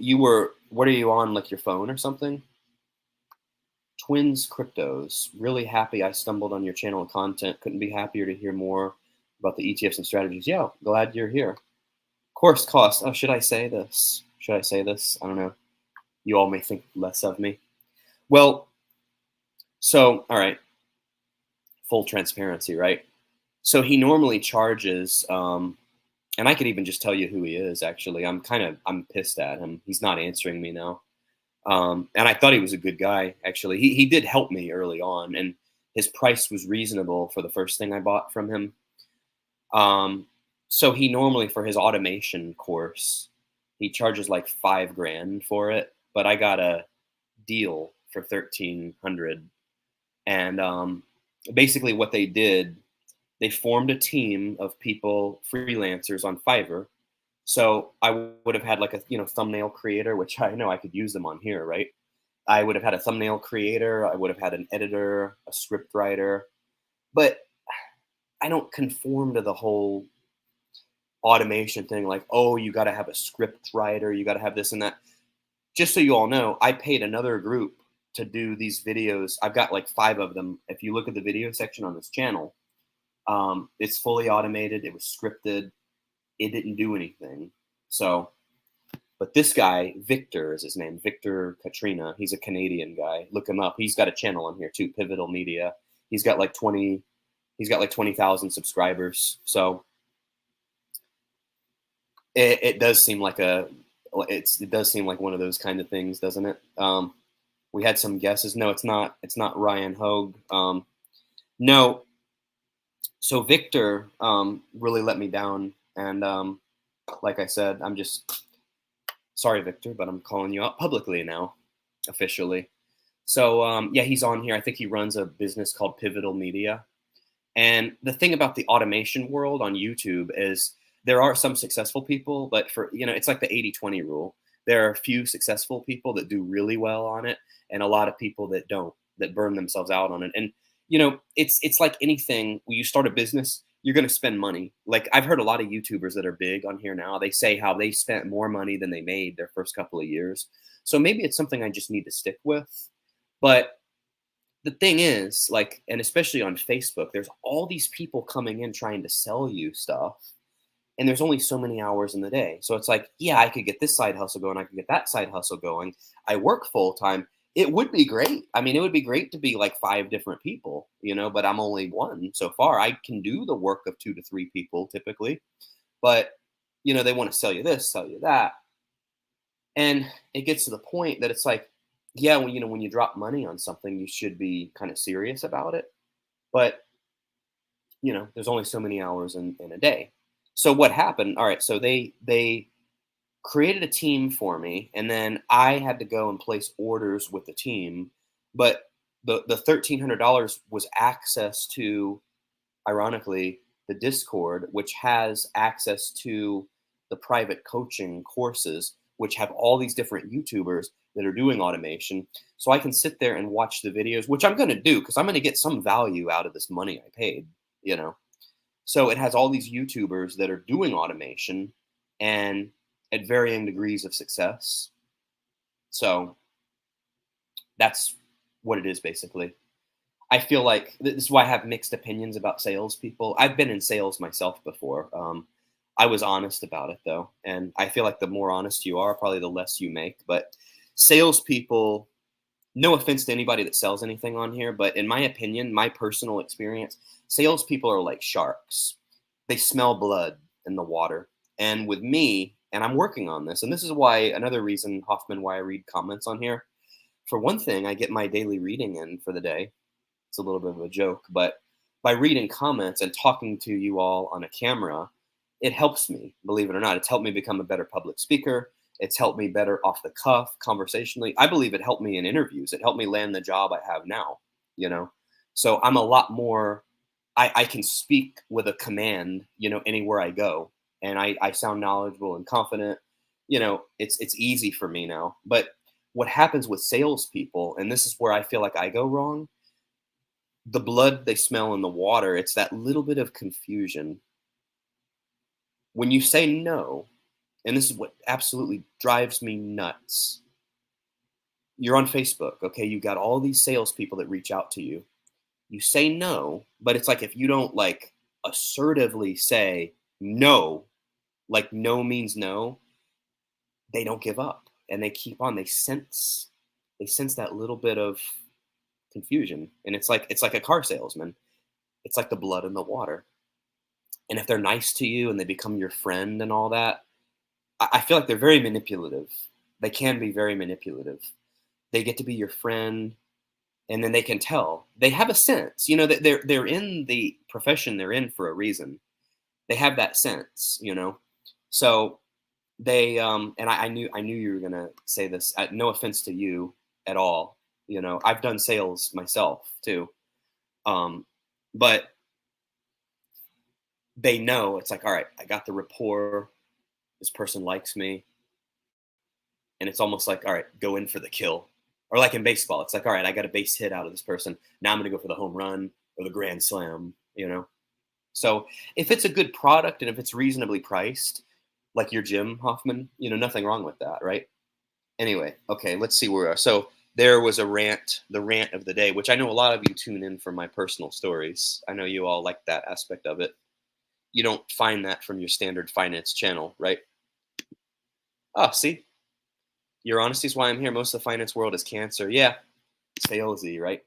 what are you on, like your phone or something? Twins Cryptos. Really happy I stumbled on your channel and content. Couldn't be happier to hear more about the ETFs and strategies. Yeah, glad you're here. Course cost. Oh, should I say this? I don't know. You all may think less of me. Well, so, all right. Full transparency, right? So he normally charges, and I could even just tell you who he is, actually. I'm pissed at him. He's not answering me now. And I thought he was a good guy, actually. He did help me early on, and his price was reasonable for the first thing I bought from him. So he normally, for his automation course, he charges like $5,000 for it, but I got a deal for 1,300. And basically what they did, they formed a team of people, freelancers on Fiverr. So I would have had like a thumbnail creator, which I know I could use them on here, right? I would have had a thumbnail creator. I would have had an editor, a script writer, but I don't conform to the whole automation thing. Like, oh, you got to have a script writer, you got to have this and that. Just so you all know, I paid another group to do these videos. I've got like 5 of them. If you look at the video section on this channel, it's fully automated. It was scripted. It didn't do anything. So, but this guy, Victor is his name, Victor Katrina. He's a Canadian guy. Look him up. He's got a channel on here too, Pivotal Media. He's got like 20,000 subscribers. So it does seem like it does seem like one of those kind of things, doesn't it? We had some guesses. No, it's not. It's not Ryan Hogue. No. So Victor really let me down, and like I said, I'm just sorry, Victor, but I'm calling you out publicly now, officially. So yeah, he's on here. I think he runs a business called Pivotal Media. And the thing about the automation world on YouTube is there are some successful people, but it's like the 80-20 rule. There are a few successful people that do really well on it, and a lot of people that don't, that burn themselves out on it. And it's like anything. When you start a business, you're going to spend money. Like I've heard a lot of YouTubers that are big on here now. They say how they spent more money than they made their first couple of years. So maybe it's something I just need to stick with. But the thing is, like, and especially on Facebook, there's all these people coming in trying to sell you stuff. and there's only so many hours in the day. So it's like, yeah, I could get this side hustle going, I could get that side hustle going. I work full time. It would be great. I mean, it would be great to be like 5 different people, but I'm only one so far. I can do the work of 2 to 3 people typically, but they want to sell you this, sell you that. And it gets to the point that it's like, yeah, when you drop money on something, you should be kind of serious about it. But there's only so many hours in a day. So what happened? All right, so they created a team for me, and then I had to go and place orders with the team. But the $1,300 was access to, ironically, the Discord, which has access to the private coaching courses, which have all these different YouTubers that are doing automation. So I can sit there and watch the videos, which I'm going to do because I'm going to get some value out of this money I paid, you know. So it has all these YouTubers that are doing automation and at varying degrees of success. So that's what it is basically. I feel like this is why I have mixed opinions about salespeople. I've been in sales myself before. I was honest about it though, and I feel like the more honest you are, probably the less you make. But salespeople, no offense to anybody that sells anything on here, but in my opinion, my personal experience, salespeople are like sharks. They smell blood in the water. And with me, and I'm working on this, and this is why another reason, Hoffman, why I read comments on here. For one thing, I get my daily reading in for the day. It's a little bit of a joke, but by reading comments and talking to you all on a camera, it helps me, believe it or not. It's helped me become a better public speaker. It's helped me better off the cuff, conversationally. I believe it helped me in interviews. It helped me land the job I have now. So I'm a lot more, I can speak with a command, anywhere I go. And I sound knowledgeable and confident. It's easy for me now. But what happens with salespeople, and this is where I feel like I go wrong, the blood they smell in the water, it's that little bit of confusion. When you say no, and this is what absolutely drives me nuts. You're on Facebook, okay? You got all these salespeople that reach out to you. You say no, but it's like if you don't like assertively say no, like no means no, they don't give up and they keep on. They sense that little bit of confusion, and it's like a car salesman. It's like the blood in the water. And if they're nice to you and they become your friend and all that, I feel like they're very manipulative. They can be very manipulative. They get to be your friend, and then they can tell. They have a sense, that they're in the profession they're in for a reason. They have that sense. So they and I knew you were gonna say this. No offense to you at all. I've done sales myself too, but they know it's like, all right, I got the rapport. This person likes me. And it's almost like, all right, go in for the kill. Or like in baseball, it's like, all right, I got a base hit out of this person. Now I'm going to go for the home run or the grand slam. So if it's a good product and if it's reasonably priced, like your gym, Hoffman, nothing wrong with that, right? Anyway, okay, let's see where we are. So there was the rant of the day, which I know a lot of you tune in for my personal stories. I know you all like that aspect of it. You don't find that from your standard finance channel, right? Oh, see? Your honesty is why I'm here. Most of the finance world is cancer. Yeah, salesy, right?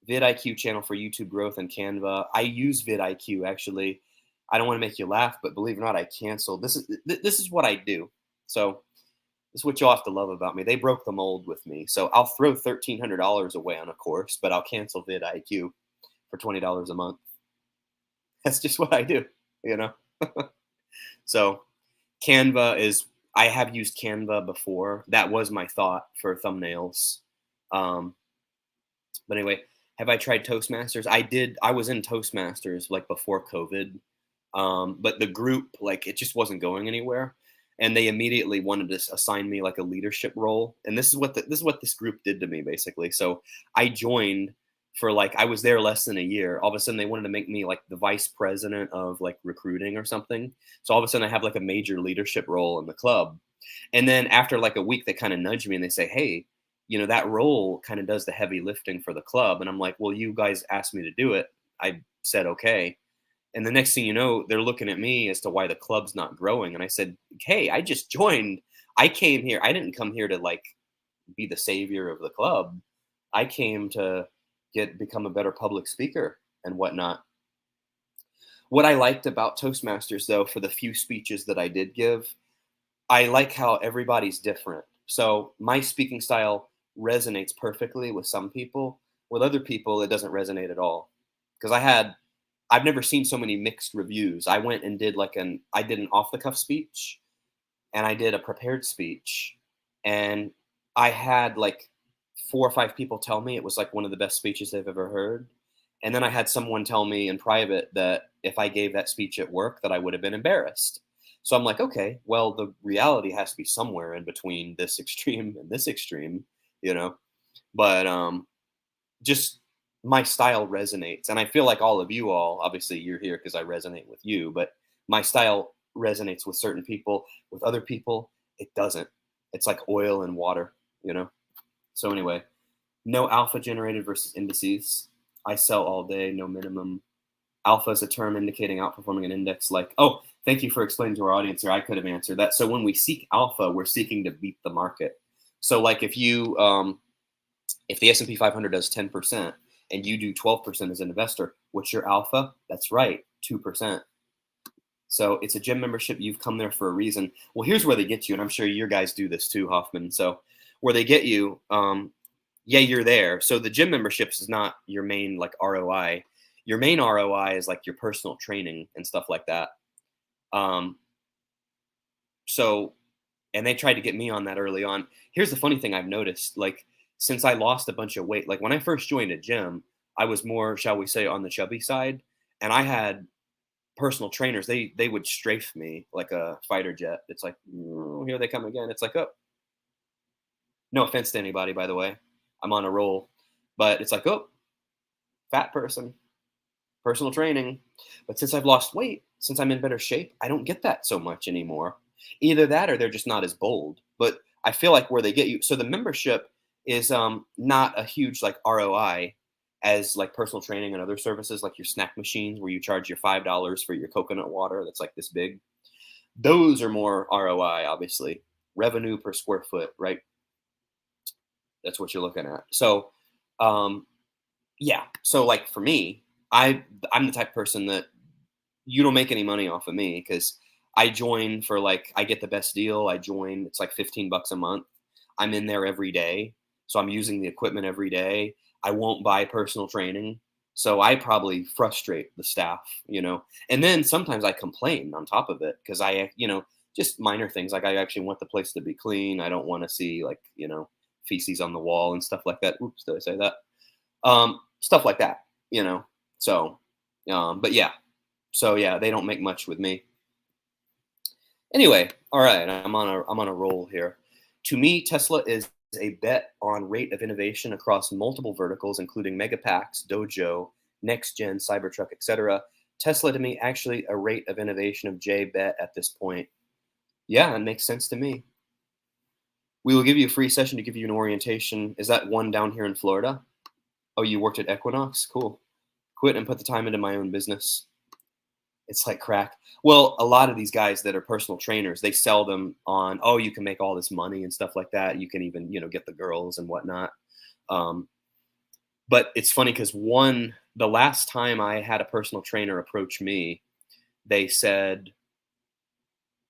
vidIQ channel for YouTube growth and Canva. I use vidIQ, actually. I don't want to make you laugh, but believe it or not, I canceled. This is what I do. So this is what you'll have to love about me. They broke the mold with me. So I'll throw $1,300 away on a course, but I'll cancel vidIQ for $20 a month. That's just what I do, So Canva is, I have used Canva before. That was my thought for thumbnails. But anyway, have I tried Toastmasters? I did. I was in Toastmasters like before COVID. But the group, like, it just wasn't going anywhere. And they immediately wanted to assign me like a leadership role. And this is what this group did to me, basically. So I joined for like, I was there less than a year. All of a sudden they wanted to make me like the vice president of like recruiting or something. So all of a sudden I have like a major leadership role in the club. And then after like a week, they kind of nudge me and they say, hey, that role kind of does the heavy lifting for the club. And I'm like, well, you guys asked me to do it. I said, okay. And the next thing you know, they're looking at me as to why the club's not growing. And I said, hey, I just joined. I came here. I didn't come here to like be the savior of the club. I came to become a better public speaker and whatnot. What I liked about Toastmasters, though, for the few speeches that I did give, I like how everybody's different. So my speaking style resonates perfectly with some people. With other people, it doesn't resonate at all. Because I've never seen so many mixed reviews. I went and I did an off the cuff speech and I did a prepared speech. And I had like 4 or 5 people tell me it was like one of the best speeches they've ever heard. And then I had someone tell me in private that if I gave that speech at work, that I would have been embarrassed. So I'm like, okay, well, the reality has to be somewhere in between this extreme and this extreme, you know. But just my style resonates, and I feel like all of you all, obviously, you're here because I resonate with you, but my style resonates with certain people. With other people, it doesn't. It's like oil and water, you know. So anyway, no alpha generated versus indices. I sell all day, no minimum. Alpha is a term indicating outperforming an index. Like, oh, thank you for explaining to our audience here. I could have answered that. So when we seek alpha, we're seeking to beat the market. So like if the S&P 500 does 10% and you do 12% as an investor, what's your alpha? That's right, 2%. So it's a gym membership. You've come there for a reason. Well, here's where they get you, and I'm sure your guys do this too, Hoffman. So where they get you, yeah, you're there. So the gym memberships is not your main like ROI. Your main ROI is like your personal training and stuff like that. Um, so, and they tried to get me on that early on. Here's the funny thing I've noticed, like since I lost a bunch of weight, like when I first joined a gym, I was more, shall we say, on the chubby side, and I had personal trainers. They would strafe me like a fighter jet. It's like, "Mm, here they come again." It's like, oh, no offense to anybody, by the way, I'm on a roll, but it's like, oh, fat person, personal training. But since I've lost weight, since I'm in better shape, I don't get that so much anymore. Either that or they're just not as bold. But I feel like where they get you, so the membership is not a huge like ROI as like personal training and other services like your snack machines where you charge your $5 for your coconut water that's like this big. Those are more ROI, obviously. Revenue per square foot, right? That's what you're looking at. So um yeah. So like for me, I'm the type of person that you don't make any money off of me because I join for like I get the best deal. I join, it's like $15 a month. I'm in there every day. So I'm using the equipment every day. I won't buy personal training. So I probably frustrate the staff, you know. And then sometimes I complain on top of it because just minor things like I actually want the place to be clean. I don't want to see like, feces on the wall and stuff like that. Oops, did I say that? Stuff like that, you know. So, but yeah, so yeah, they don't make much with me. Anyway, all right, I'm on a roll here. To me, Tesla is a bet on rate of innovation across multiple verticals, including megapacks, dojo, next gen, Cybertruck, etc. Tesla to me actually a rate of innovation of J bet at this point. Yeah, it makes sense to me. We will give you a free session to give you an orientation. Is that one down here in Florida? Oh, you worked at Equinox? Cool. Quit and put the time into my own business. It's like crack. Well, a lot of these guys that are personal trainers, they sell them on, oh, you can make all this money and stuff like that. You can even, get the girls and whatnot. Um, but it's funny because the last time I had a personal trainer approach me, they said,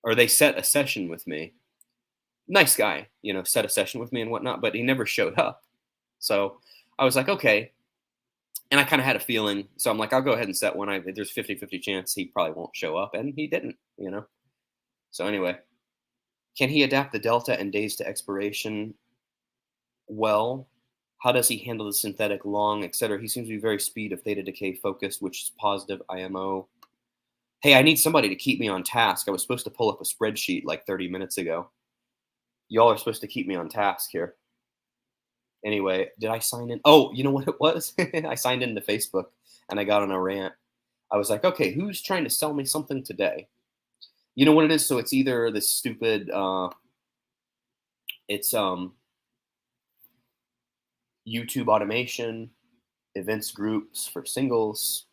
or they set a session with me. Nice guy, set a session with me and whatnot, but he never showed up. So I was like, okay, and I kind of had a feeling. So I'm like, I'll go ahead and set one. There's 50-50 chance he probably won't show up. And he didn't. So anyway, can he adapt the delta and days to expiration well? How does he handle the synthetic long, etc.? He seems to be very speed of theta decay focused, which is positive IMO. Hey, I need somebody to keep me on task. I was supposed to pull up a spreadsheet like 30 minutes ago. Y'all are supposed to keep me on task here. Anyway, did I sign in? Oh, you know what it was? I signed into Facebook and I got on a rant. I was like, okay, who's trying to sell me something today? You know what it is? So it's either this stupid, it's YouTube automation, events groups for singles,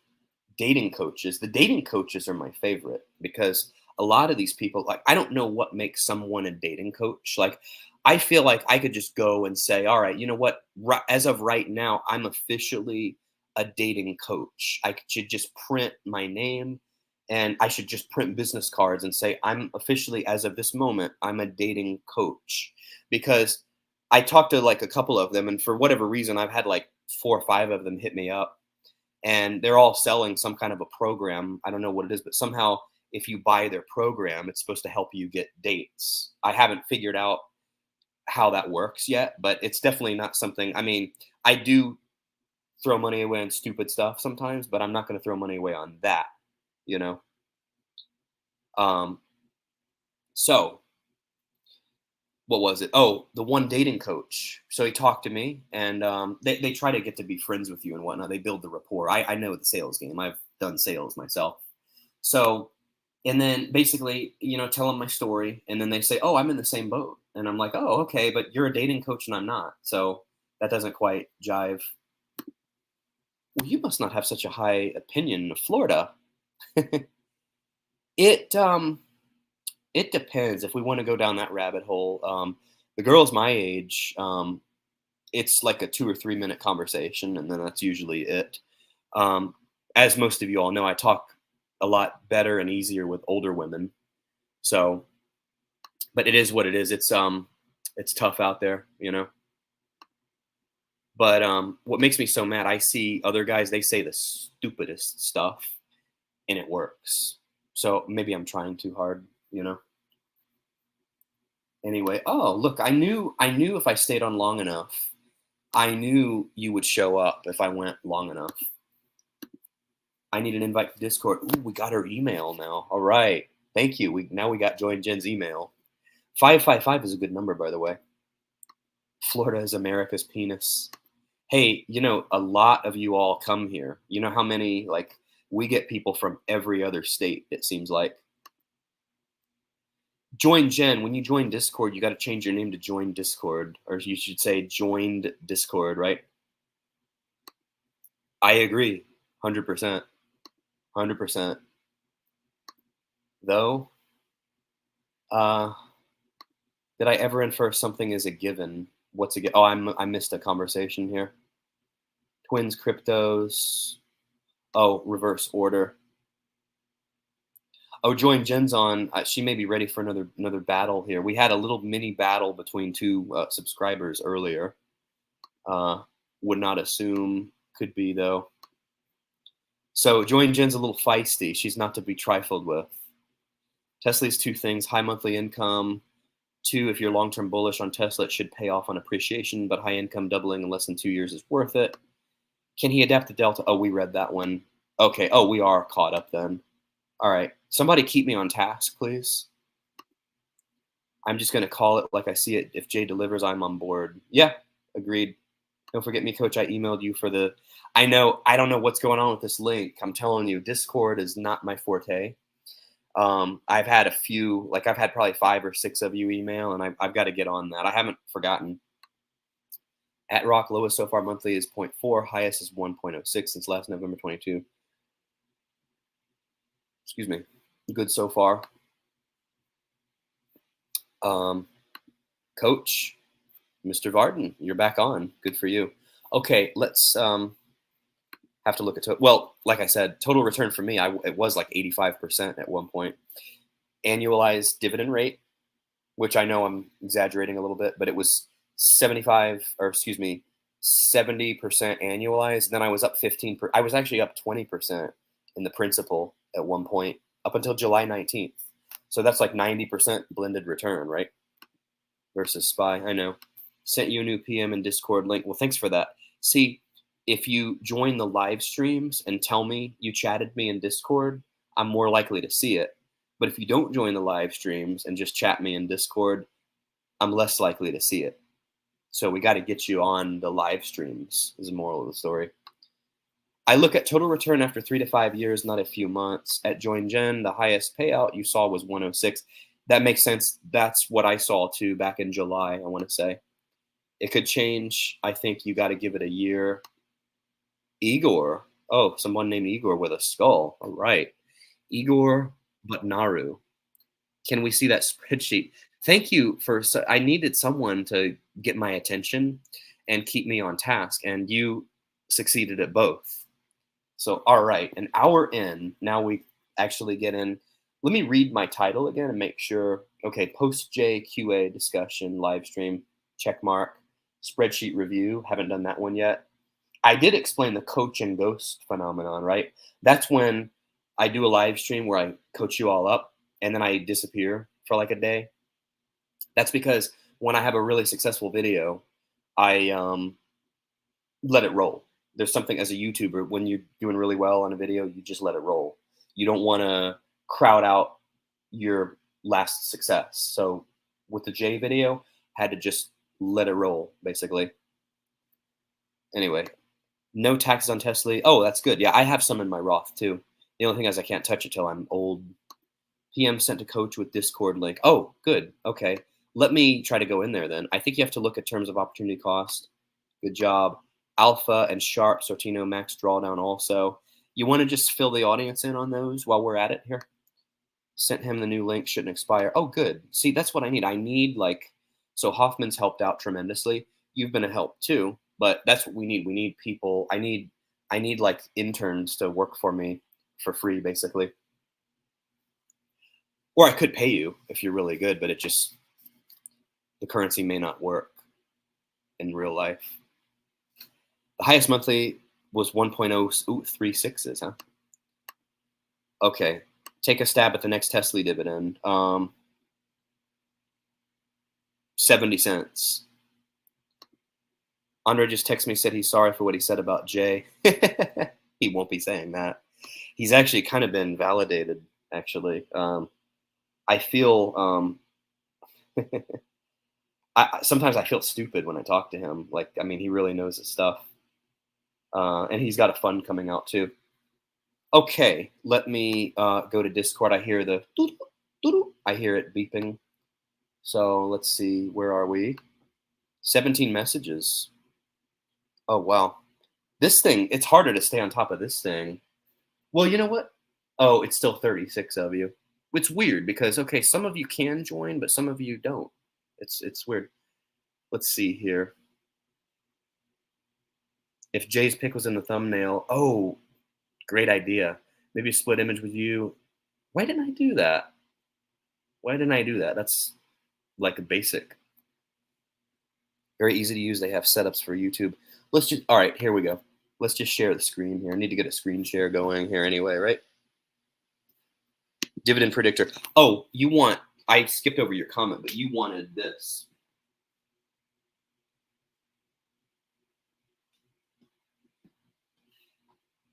dating coaches. The dating coaches are my favorite because a lot of these people, like, I don't know what makes someone a dating coach. Like, I feel like I could just go and say, all right, you know what? As of right now, I'm officially a dating coach. I should just print my name and I should just print business cards and say, I'm officially, as of this moment, I'm a dating coach. Because I talked to like a couple of them, and for whatever reason, I've had like 4 or 5 of them hit me up, and they're all selling some kind of a program. I don't know what it is, but somehow if you buy their program, it's supposed to help you get dates. I haven't figured out how that works yet, but it's definitely not something. I mean, I do throw money away on stupid stuff sometimes, but I'm not going to throw money away on that, you know? Um, so what was it? Oh, the one dating coach. So he talked to me, and they try to get to be friends with you and whatnot. They build the rapport. I know the sales game. I've done sales myself. So, and then basically, tell them my story, and then they say, "Oh, I'm in the same boat," and I'm like, "Oh, okay, but you're a dating coach and I'm not." So that doesn't quite jive. Well, you must not have such a high opinion of Florida. It it depends if we want to go down that rabbit hole. The girls my age, it's like a 2 or 3 minute conversation, and then that's usually it. Um, as most of you all know, I talk a lot better and easier with older women. So, but it is what it is. It's tough out there, you know. But what makes me so mad, I see other guys, they say the stupidest stuff, and it works. So maybe I'm trying too hard, you know. Anyway, oh look, I knew if I stayed on long enough, I knew you would show up if I went long enough. I need an invite to Discord. Ooh, we got her email now. All right. Thank you. We got Join Jen's email. 555 is a good number, by the way. Florida is America's penis. Hey, a lot of you all come here. You know how many, like, we get people from every other state, it seems like. Join Jen. When you join Discord, you got to change your name to Join Discord, or you should say Joined Discord, right? I agree. 100%. 100%. Though, uh, did I ever infer something as a given? What's a given? Oh, I missed a conversation here. Twins, cryptos. Oh, reverse order. Oh, join Jen's on. She may be ready for another battle here. We had a little mini battle between two subscribers earlier. Would not assume. Could be though. So join Jen's a little feisty. She's not to be trifled with. Tesla's two things: high monthly income. 2, if you're long-term bullish on Tesla, it should pay off on appreciation, but high income doubling in less than 2 years is worth it. Can he adapt to Delta? Oh, we read that one. Okay. Oh, we are caught up then. All right. Somebody keep me on task, please. I'm just going to call it like I see it. If Jay delivers, I'm on board. Yeah, agreed. Don't forget me, Coach. I emailed you for the. I don't know what's going on with this link. I'm telling you, Discord is not my forte. I've had a few, like I've had probably 5 or 6 of you email, and I've got to get on that. I haven't forgotten. At Rock, lowest so far monthly is 0.4, highest is 1.06 since last November 22. Excuse me. Good so far. Coach, Mr. Varden, you're back on. Good for you. Okay, let's have to look at well, like I said, total return for me, it was like 85% at one point. Annualized dividend rate, which I know I'm exaggerating a little bit, but it was 70% annualized. Then I was up 15%. I was actually up 20% in the principal at one point up until July 19th. So that's like 90% blended return, right? Versus SPY. I know. Sent you a new PM and Discord link. Well, thanks for that. See, if you join the live streams and tell me you chatted me in Discord, I'm more likely to see it. But if you don't join the live streams and just chat me in Discord, I'm less likely to see it. So we got to get you on the live streams is the moral of the story. I look at total return after 3 to 5 years, not a few months. At Join Gen, the highest payout you saw was 106. That makes sense. That's what I saw too back in July, I want to say. It could change. I think you got to give it a year. Igor, Oh, someone named Igor with a skull. All right. Igor Butnaru. Can we see that spreadsheet? Thank you for. I needed someone to get my attention and keep me on task, and you succeeded at both. So, all right, an hour in. Now we actually get in. Let me read my title again and make sure. Okay, post JQA discussion, live stream, check mark, spreadsheet review. Haven't done that one yet. I did explain the coach and ghost phenomenon, right? That's when I do a live stream where I coach you all up and then I disappear for like a day. That's because when I have a really successful video, I let it roll. There's something as a YouTuber, when you're doing really well on a video, you just let it roll. You don't want to crowd out your last success. So with the J video, had to just let it roll, basically. Anyway, no taxes on Tesla. Oh, that's good. Yeah, I have some in my Roth too. The only thing is I can't touch it till I'm old. PM sent to coach with Discord link. Oh, good. Okay. Let me try to go in there then. I think you have to look at terms of opportunity cost. Good job. Alpha and Sharp, Sortino, Max Drawdown also. You want to just fill the audience in on those while we're at it here? Sent him the new link, shouldn't expire. Oh, good. See, that's what I need. I need so Hoffman's helped out tremendously. You've been a help too, but that's what we need. We need people. I need like interns to work for me for free, basically. Or I could pay you if you're really good, but the currency may not work in real life. The highest monthly was 1.036s, huh? Okay. Take a stab at the next Tesla dividend. 70 cents. Andre just texted me, said he's sorry for what he said about Jay. He won't be saying that. He's actually kind of been validated, actually. I feel sometimes I feel stupid when I talk to him. Like, I mean, he really knows his stuff. And he's got a fund coming out too. Okay, let me go to Discord. I hear the I hear it beeping. So let's see, where are we? 17 messages. Oh wow. This thing, it's harder to stay on top of this thing. Well, you know what? Oh, it's still 36 of you. It's weird because okay, some of you can join, but some of you don't. It's weird. Let's see here. If Jay's pick was in the thumbnail, oh, great idea. Maybe a split image with you. Why didn't I do that? Why didn't I do that? That's like a basic. Very easy to use. They have setups for YouTube. All right, here we go. Let's just share the screen here. I need to get a screen share going here anyway, right? Dividend predictor. Oh, I skipped over your comment, but you wanted this.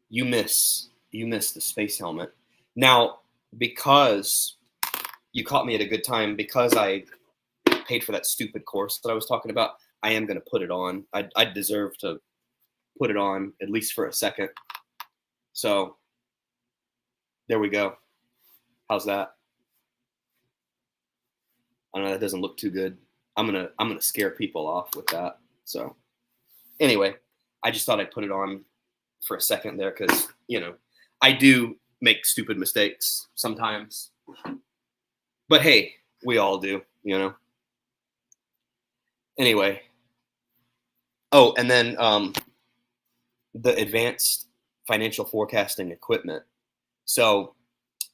You miss the space helmet. Now, because you caught me at a good time, because I paid for that stupid course that I was talking about, I am going to put it on. I deserve to put it on at least for a second. So there we go. How's that? I know that doesn't look too good. I'm gonna scare people off with that. So anyway, I just thought I'd put it on for a second there because I do make stupid mistakes sometimes. But hey, we all do, Anyway. Oh, and then the advanced financial forecasting equipment. So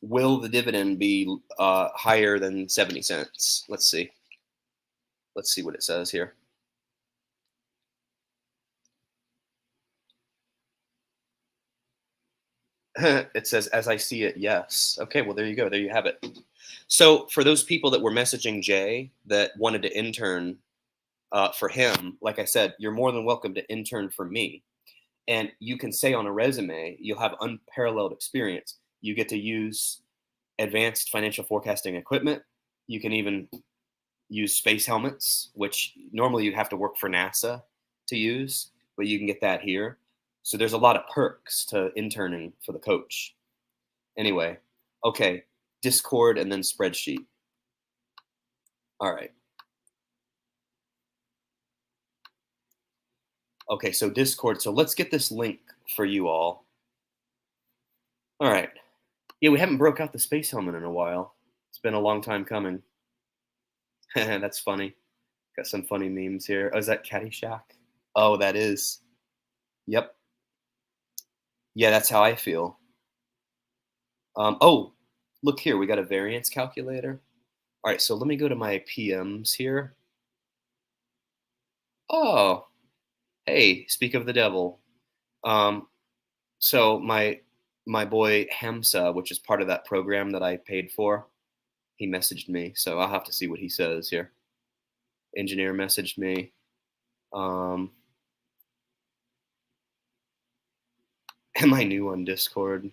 will the dividend be higher than 70 cents? Let's see. Let's see what it says here. It says, as I see it, yes. Okay, well, there you go. There you have it. So for those people that were messaging Jay that wanted to intern for him, like I said, you're more than welcome to intern for me. And you can say on a resume, you'll have unparalleled experience. You get to use advanced financial forecasting equipment. You can even use space helmets, which normally you'd have to work for NASA to use, but you can get that here. So there's a lot of perks to interning for the coach. Anyway, okay, Discord and then Spreadsheet. All right. Okay, so Discord. So let's get this link for you all. All right. Yeah, we haven't broke out the space helmet in a while. It's been a long time coming. That's funny. Got some funny memes here. Oh, is that Caddyshack? Oh, that is. Yep. Yeah, that's how I feel. Oh, look here. We got a variance calculator. All right, so let me go to my PMs here. Oh, hey, speak of the devil. Um, so my boy Hamza, which is part of that program that I paid for, he messaged me. So I'll have to see what he says here. Engineer messaged me. Um, am I new on Discord?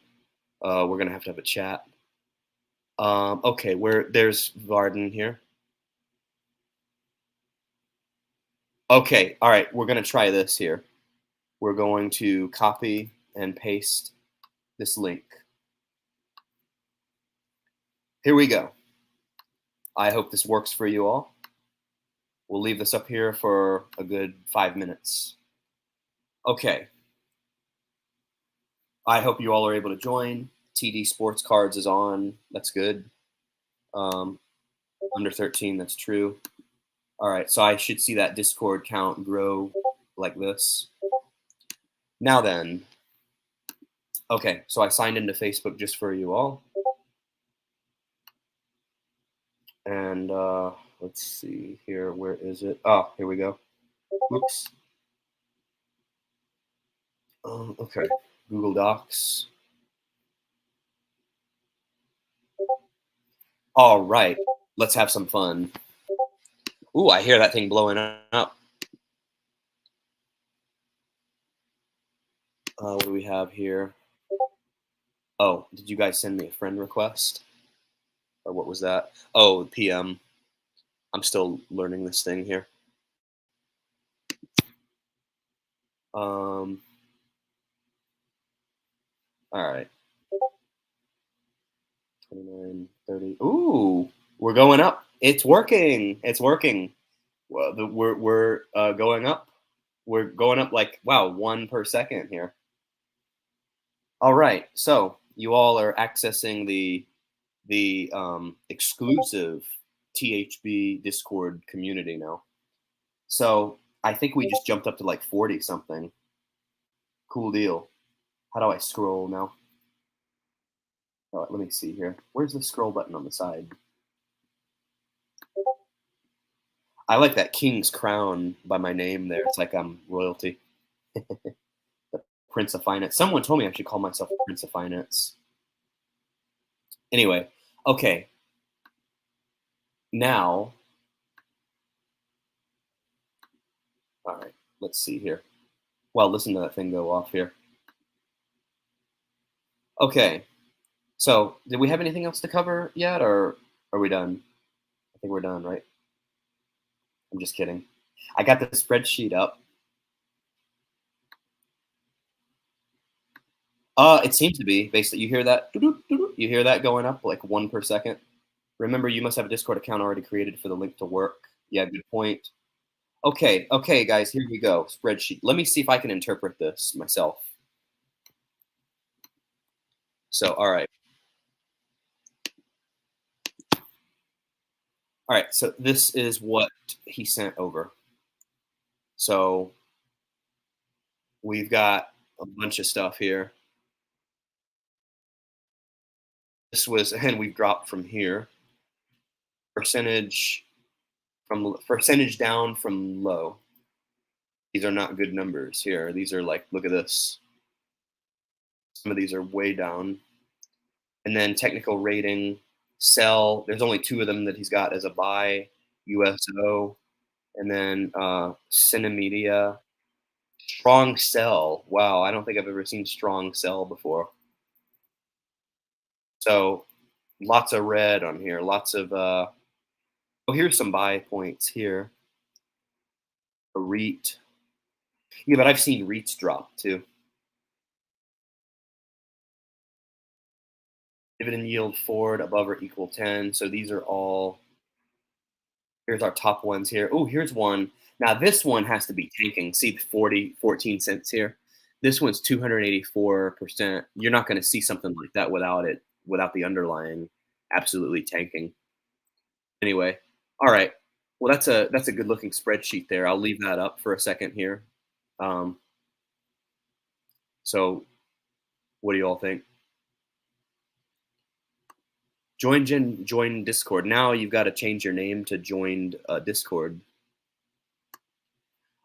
We're gonna have to have a chat. Okay, there's Varden here. Okay, all right, we're gonna try this here. We're going to copy and paste this link. Here we go. I hope this works for you all. We'll leave this up here for a good 5 minutes. Okay. I hope you all are able to join. TD Sports Cards is on. That's good. Um, under 13, that's true. All right, so I should see that Discord count grow like this. Now then, okay, so I signed into Facebook just for you all. And let's see here. Where is it? Oh, here we go. Oops. Okay, Google Docs. All right, let's have some fun. Ooh, I hear that thing blowing up. What do we have here? Oh, did you guys send me a friend request? Or what was that? Oh, PM. I'm still learning this thing here. All right. 29, 30. Ooh, we're going up. It's working. It's working. Well, we're going up. We're going up like wow, 1 per second here. All right. So you all are accessing the exclusive THB Discord community now. So I think we just jumped up to like 40 something. Cool deal. How do I scroll now? Oh, let me see here. Where's the scroll button on the side? I like that King's Crown by my name there. It's like I'm royalty. The Prince of Finance. Someone told me I should call myself the Prince of Finance. Anyway, okay. Now, all right, let's see here. Well, listen to that thing go off here. Okay, so did we have anything else to cover yet, or are we done? I think we're done, right? I'm just kidding. I got the spreadsheet up. It seems to be basically. You hear that? You hear that going up like 1 per second. Remember, you must have a Discord account already created for the link to work. Yeah, good point. Okay, guys, here we go. Spreadsheet. Let me see if I can interpret this myself. So, all right. All right, so this is what he sent over. So we've got a bunch of stuff here. This was, and we've dropped from here. Percentage down from low. These are not good numbers here. These are like, look at this. Some of these are way down. And then technical rating, sell. There's only 2 of them that he's got as a buy, USO. And then Cinemedia, strong sell. Wow, I don't think I've ever seen strong sell before. So lots of red on here. Lots of oh, here's some buy points here. A REIT. Yeah, but I've seen REITs drop too. Dividend yield forward above or equal 10. So these are all. Here's our top ones here. Oh, here's one. Now this one has to be tanking. See the 14 cents here. This one's 284%. You're not gonna see something like that without the underlying absolutely tanking. Anyway, alright. Well, that's a good looking spreadsheet there. I'll leave that up for a second here. Um, so what do you all think? Join Discord. Now you've gotta change your name to joined, Discord.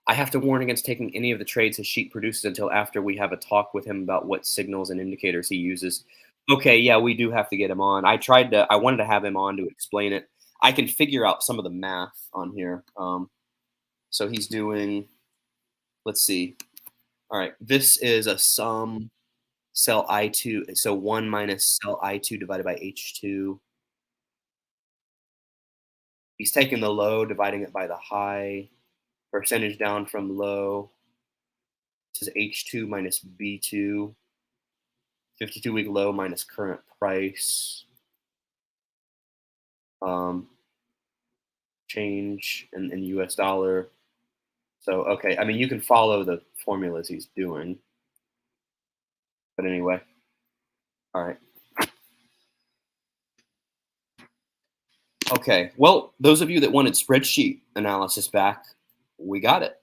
I have to warn against taking any of the trades his sheet produces until after we have a talk with him about what signals and indicators he uses. Okay, yeah, we do have to get him on. I wanted to have him on to explain it. I can figure out some of the math on here. So he's doing, let's see. All right, this is a sum cell I2. So 1 minus cell I2 divided by H2. He's taking the low, dividing it by the high. Percentage down from low. This is H2 minus B2. 52-week low minus current price. Change in US dollar. So, okay, I mean, you can follow the formulas he's doing. But anyway, all right. Okay, well, those of you that wanted spreadsheet analysis back, we got it.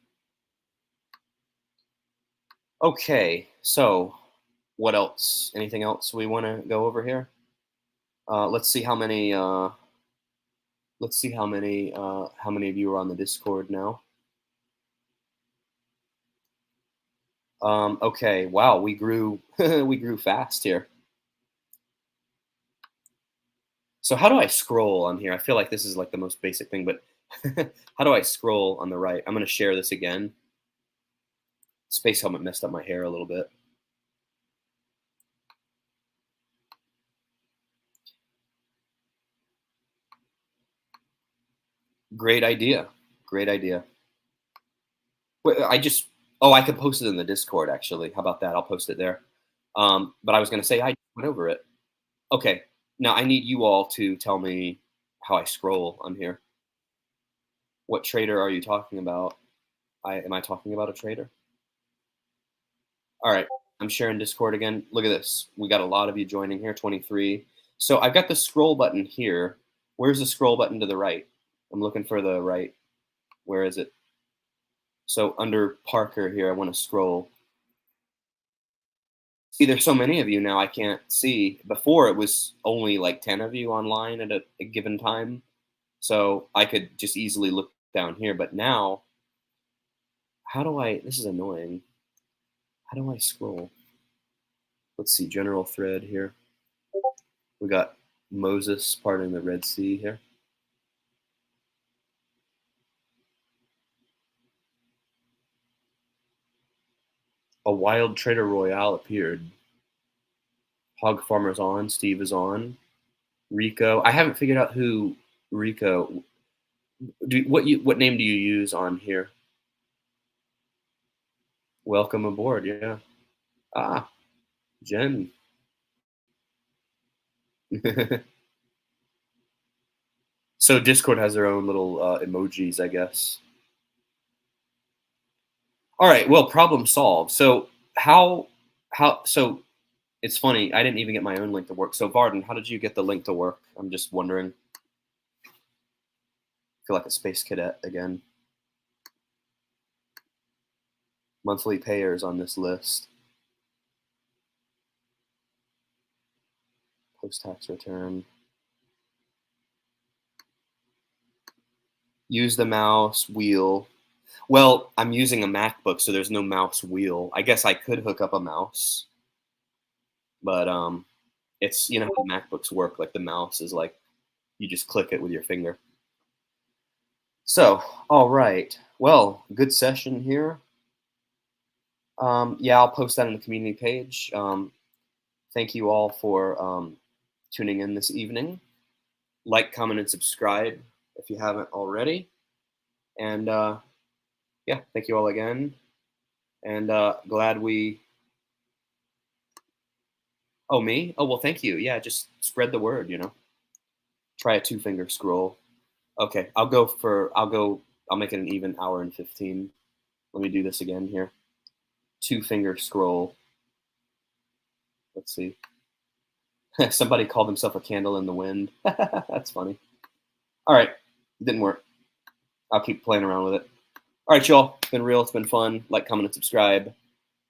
Okay, so what else? Anything else we want to go over here? Let's see how many. Let's see how many of you are on the Discord now. Okay, wow, we grew we grew fast here. So how do I scroll on here? I feel like this is like the most basic thing, but how do I scroll on the right? I'm going to share this again. Space Helmet messed up my hair a little bit. Great idea. Great idea. Wait, I could post it in the Discord actually. How about that? I'll post it there. But I was going to say I went over it. Okay. Now I need you all to tell me how I scroll on here. What trader are you talking about? Am I talking about a trader? All right, I'm sharing Discord again. Look at this. We got a lot of you joining here, 23. So I've got the scroll button here. Where's the scroll button to the right? I'm looking for the right. Where is it? So under Parker here, I want to scroll. See, there's so many of you now, I can't see. Before, it was only like 10 of you online at a given time. So I could just easily look down here. But now, this is annoying. How do I scroll? Let's see, general thread here. We got Moses parting the Red Sea here. A wild trader royale appeared. Hog Farmer's on. Steve is on. Rico. I haven't figured out who Rico. What name do you use on here? Welcome aboard. Yeah. Ah, Jen. So Discord has their own little emojis, I guess. All right. Well, problem solved. So so it's funny. I didn't even get my own link to work. So Varden, how did you get the link to work? I'm just wondering. I feel like a space cadet again. Monthly payers on this list. Post-tax return. Use the mouse wheel. Well, I'm using a MacBook, so there's no mouse wheel. I guess I could hook up a mouse, but it's how MacBooks work. Like the mouse is like you just click it with your finger. So, all right. Well, good session here. Yeah, I'll post that on the community page. Thank you all for tuning in this evening. Like, comment, and subscribe if you haven't already. And yeah, thank you all again. And glad we. Oh, me? Oh, well, thank you. Yeah, just spread the word, Try a 2-finger scroll. Okay, I'll make it an even hour and 15. Let me do this again here. 2-finger scroll. Let's see. Somebody called himself a candle in the wind. That's funny. All right, it didn't work. I'll keep playing around with it. All right, y'all. It's been real. It's been fun. Like, comment, and subscribe.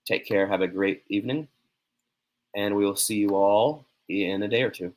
Take care. Have a great evening. And we will see you all in a day or two.